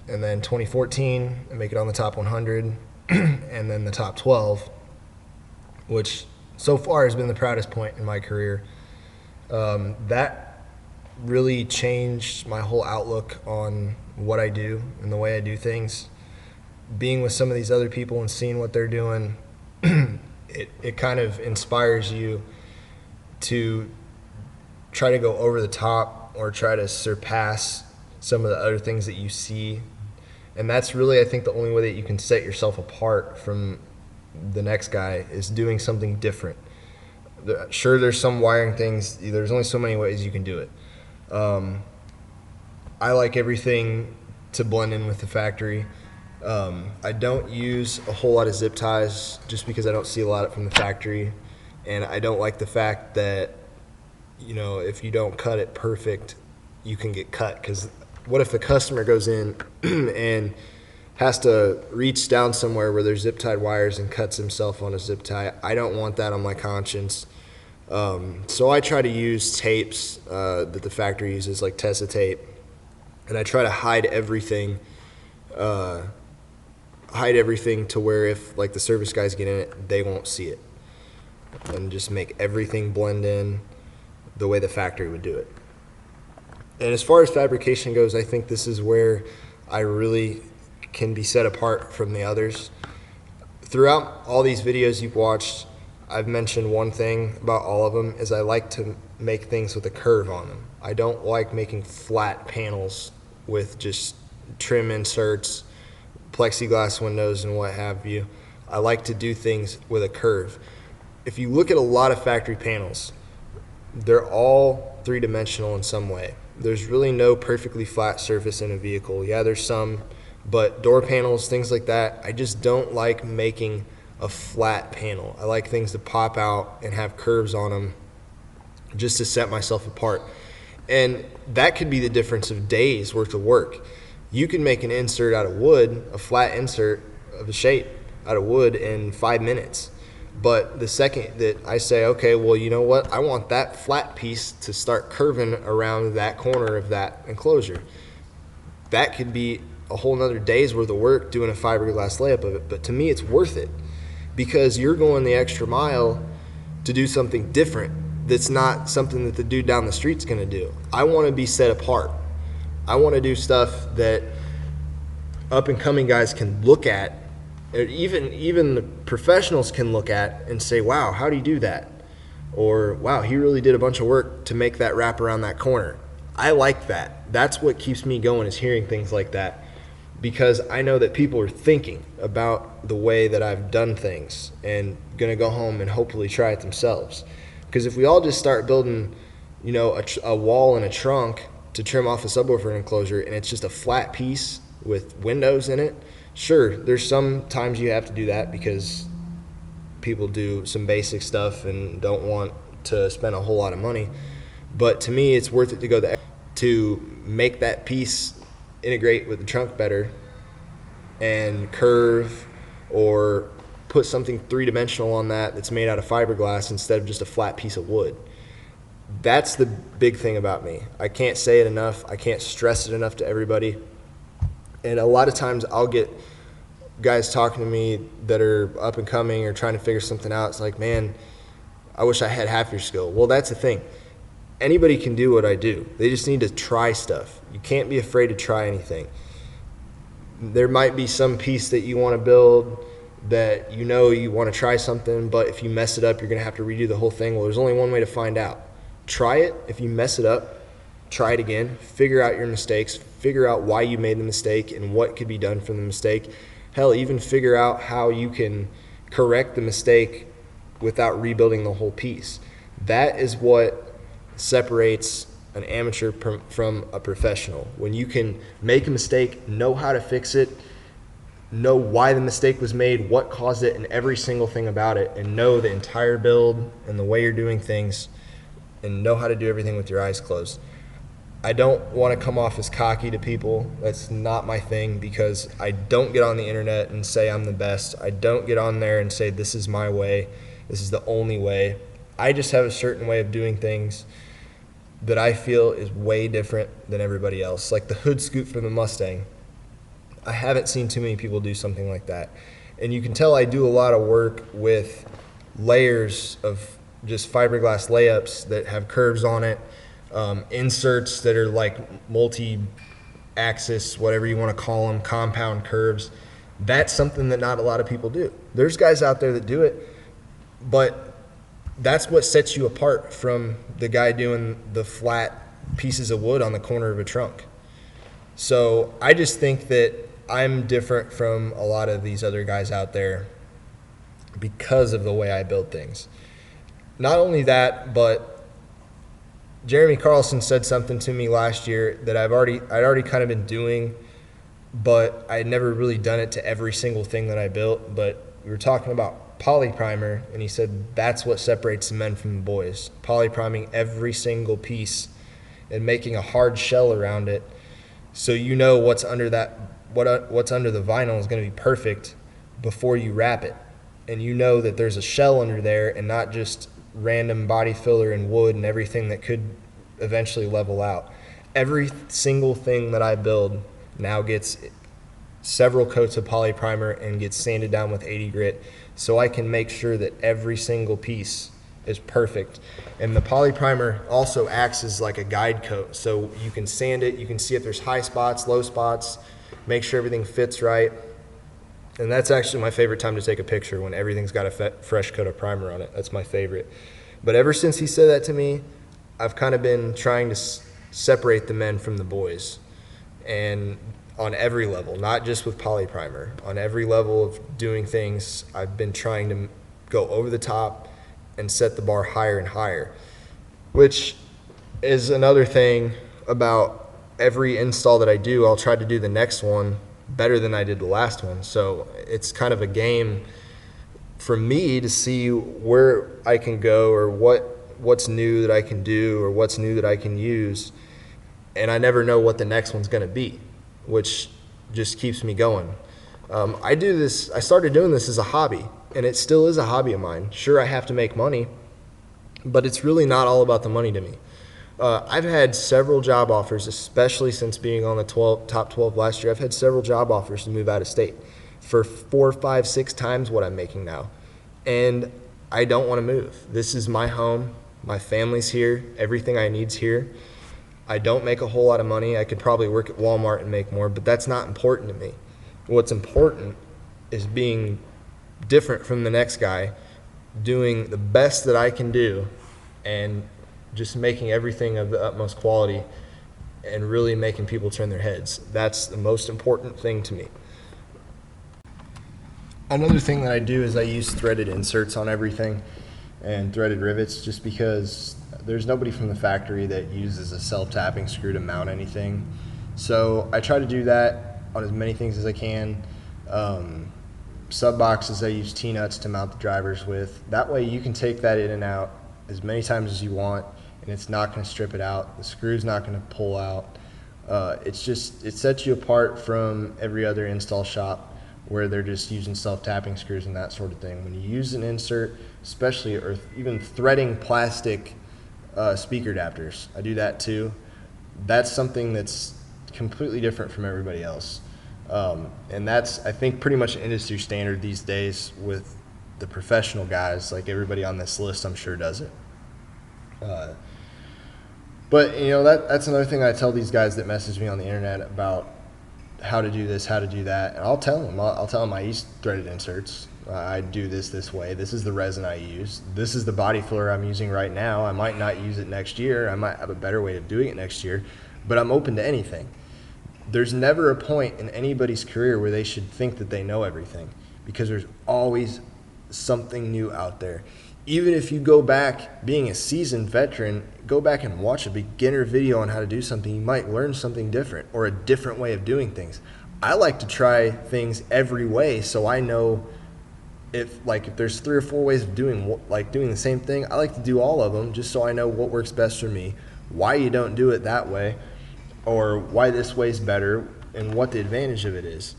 then 2014, I make it on the top 100, and then the top 12, which so far has been the proudest point in my career. That really changed my whole outlook on what I do and the way I do things. Being with some of these other people and seeing what they're doing, it kind of inspires you to try to go over the top or try to surpass some of the other things that you see. And that's really, I think, the only way that you can set yourself apart from the next guy is doing something different. Sure, there's some wiring things. There's only so many ways you can do it. I like everything to blend in with the factory. I don't use a whole lot of zip ties just because I don't see a lot from the factory. And I don't like the fact that, you know, if you don't cut it perfect, you can get cut. Because what if the customer goes in and has to reach down somewhere where there's zip tied wires and cuts himself on a zip tie? I don't want that on my conscience. So I try to use tapes that the factory uses, like Tessa tape, and I try to hide everything to where if like the service guys get in it, they won't see it, and just make everything blend in the way the factory would do it. And as far as fabrication goes, I think this is where I really can be set apart from the others. Throughout all these videos you've watched, I've mentioned one thing about all of them is I like to make things with a curve on them. I don't like making flat panels with just trim inserts, plexiglass windows, and what have you. I like to do things with a curve. If you look at a lot of factory panels, they're all three-dimensional in some way. There's really no perfectly flat surface in a vehicle. Yeah, there's some, but door panels, things like that, I just don't like making a flat panel. I like things to pop out and have curves on them just to set myself apart. And that could be the difference of days worth of work. You can make an insert out of wood, a flat insert of a shape out of wood in 5 minutes. But the second that I say, okay, well, you know what? I want that flat piece to start curving around that corner of that enclosure. That could be a whole nother day's worth of work doing a fiberglass layup of it. But to me, it's worth it because you're going the extra mile to do something different that's not something that the dude down the street's going to do. I want to be set apart. I want to do stuff that up-and-coming guys can look at, or even the professionals can look at and say, wow, how do you do that? Or, wow, he really did a bunch of work to make that wrap around that corner. I like that. That's what keeps me going, is hearing things like that, because I know that people are thinking about the way that I've done things and going to go home and hopefully try it themselves. Because if we all just start building, you know, a wall and a trunk to trim off a subwoofer enclosure, and it's just a flat piece with windows in it, sure, there's some times you have to do that because people do some basic stuff and don't want to spend a whole lot of money. But to me, it's worth it to go to make that piece integrate with the trunk better and curve, or put something three-dimensional on that that's made out of fiberglass instead of just a flat piece of wood. That's the big thing about me. I can't say it enough. I can't stress it enough to everybody. And a lot of times I'll get guys talking to me that are up and coming or trying to figure something out. It's like, man, I wish I had half your skill. Well, that's the thing. Anybody can do what I do. They just need to try stuff. You can't be afraid to try anything. There might be some piece that you want to build that you know you want to try something, but if you mess it up, you're going to have to redo the whole thing. Well, there's only one way to find out. Try it. If you mess it up, try it again. Figure out your mistakes. Figure out why you made the mistake and what could be done from the mistake. Hell, even figure out how you can correct the mistake without rebuilding the whole piece. That is what separates an amateur from a professional. When you can make a mistake, know how to fix it, know why the mistake was made, what caused it, and every single thing about it, and know the entire build and the way you're doing things, and know how to do everything with your eyes closed. I don't want to come off as cocky to people. That's not my thing, because I don't get on the internet and say I'm the best. I don't get on there and say this is my way, this is the only way. I just have a certain way of doing things that I feel is way different than everybody else. Like the hood scoop from the Mustang. I haven't seen too many people do something like that. And you can tell I do a lot of work with layers of just fiberglass layups that have curves on it, inserts that are like multi-axis, whatever you want to call them, compound curves. That's something that not a lot of people do. There's guys out there that do it, but that's what sets you apart from the guy doing the flat pieces of wood on the corner of a trunk. So I just think that I'm different from a lot of these other guys out there because of the way I build things. Not only that, but Jeremy Carlson said something to me last year that I'd already kind of been doing, but I had never really done it to every single thing that I built. But we were talking about polyprimer, and he said that's what separates the men from the boys. Polypriming every single piece and making a hard shell around it, so you know what's under that, what's under the vinyl is going to be perfect before you wrap it, and you know that there's a shell under there and not just random body filler and wood and everything that could eventually level out. Every single thing that I build now gets several coats of polyprimer and gets sanded down with 80 grit, so I can make sure that every single piece is perfect. And the polyprimer also acts as like a guide coat, so you can sand it, you can see if there's high spots, low spots, make sure everything fits right. And that's actually my favorite time to take a picture, when everything's got a fresh coat of primer on it. That's my favorite. But ever since he said that to me, I've kind of been trying to separate the men from the boys, and on every level, not just with polyprimer. On every level of doing things, I've been trying to go over the top and set the bar higher and higher, which is another thing about every install that I do. I'll try to do the next one better than I did the last one. So it's kind of a game for me to see where I can go, or what's new that I can do, or what's new that I can use. And I never know what the next one's going to be, which just keeps me going. I started doing this as a hobby, and it still is a hobby of mine. Sure, I have to make money, but it's really not all about the money to me. I've had several job offers, especially since being on the top 12 last year. I've had several job offers to move out of state for 4, 5, 6 times what I'm making now. And I don't want to move. This is my home. My family's here. Everything I need's here. I don't make a whole lot of money. I could probably work at Walmart and make more, but that's not important to me. What's important is being different from the next guy, doing the best that I can do, and just making everything of the utmost quality and really making people turn their heads. That's the most important thing to me. Another thing that I do is I use threaded inserts on everything and threaded rivets, just because there's nobody from the factory that uses a self-tapping screw to mount anything. So I try to do that on as many things as I can. Sub boxes I use T-nuts to mount the drivers with. That way you can take that in and out as many times as you want, and it's not going to strip it out. The screw's not going to pull out. It sets you apart from every other install shop where they're just using self-tapping screws and that sort of thing. When you use an insert, especially, or even threading plastic speaker adapters, I do that too. That's something that's completely different from everybody else. And that's, I think, pretty much an industry standard these days with the professional guys. Like everybody on this list, I'm sure, does it. But you know, that's another thing I tell these guys that message me on the internet about how to do this, how to do that, and I'll tell them I use threaded inserts. I do this way. This is the resin I use. This is the body filler I'm using right now. I might not use it next year. I might have a better way of doing it next year, but I'm open to anything. There's never a point in anybody's career where they should think that they know everything, because there's always something new out there. Even if you go back, being a seasoned veteran, go back and watch a beginner video on how to do something, you might learn something different or a different way of doing things. I like to try things every way, so I know if there's 3 or 4 ways of doing the same thing, I like to do all of them just so I know what works best for me. why you don't do it that way, or why this way's better, and what the advantage of it is.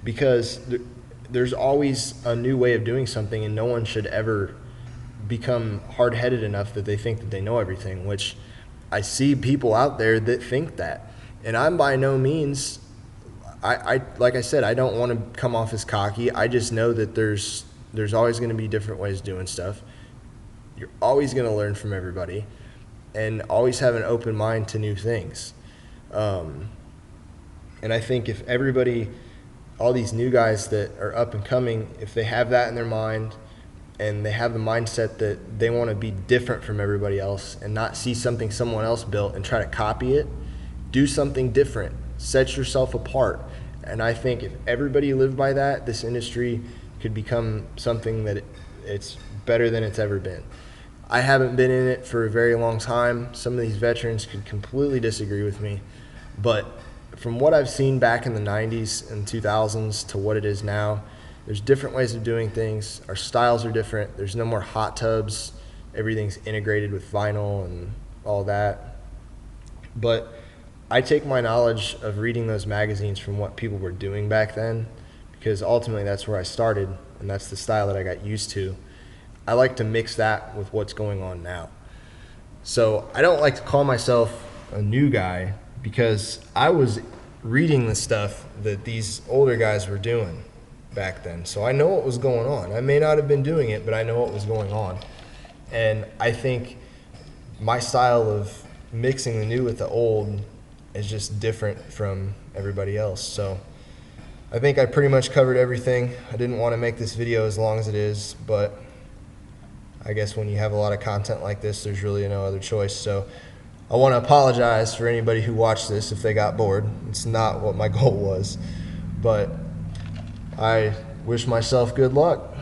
Because there's always a new way of doing something, and no one should ever become hard-headed enough that they think that they know everything, which I see people out there that think that. And I'm by no means, I like I said, I don't want to come off as cocky. I just know that there's always going to be different ways of doing stuff. You're always going to learn from everybody, and always have an open mind to new things. And I think if everybody, all these new guys that are up and coming, if they have that in their mind, and they have the mindset that they want to be different from everybody else and not see something someone else built and try to copy it, do something different, set yourself apart. And I think if everybody lived by that, this industry could become something that it's better than it's ever been. I haven't been in it for a very long time. Some of these veterans could completely disagree with me, but from what I've seen back in the 90s and 2000s to what it is now, there's different ways of doing things. Our styles are different. There's no more hot tubs. Everything's integrated with vinyl and all that. But I take my knowledge of reading those magazines from what people were doing back then, because ultimately that's where I started, and that's the style that I got used to. I like to mix that with what's going on now. So I don't like to call myself a new guy, because I was reading the stuff that these older guys were doing back then. So I know what was going on. I may not have been doing it, but I know what was going on. And I think my style of mixing the new with the old is just different from everybody else. So I think I pretty much covered everything. I didn't want to make this video as long as it is, but I guess when you have a lot of content like this, there's really no other choice. So I want to apologize for anybody who watched this if they got bored. It's not what my goal was, but I wish myself good luck.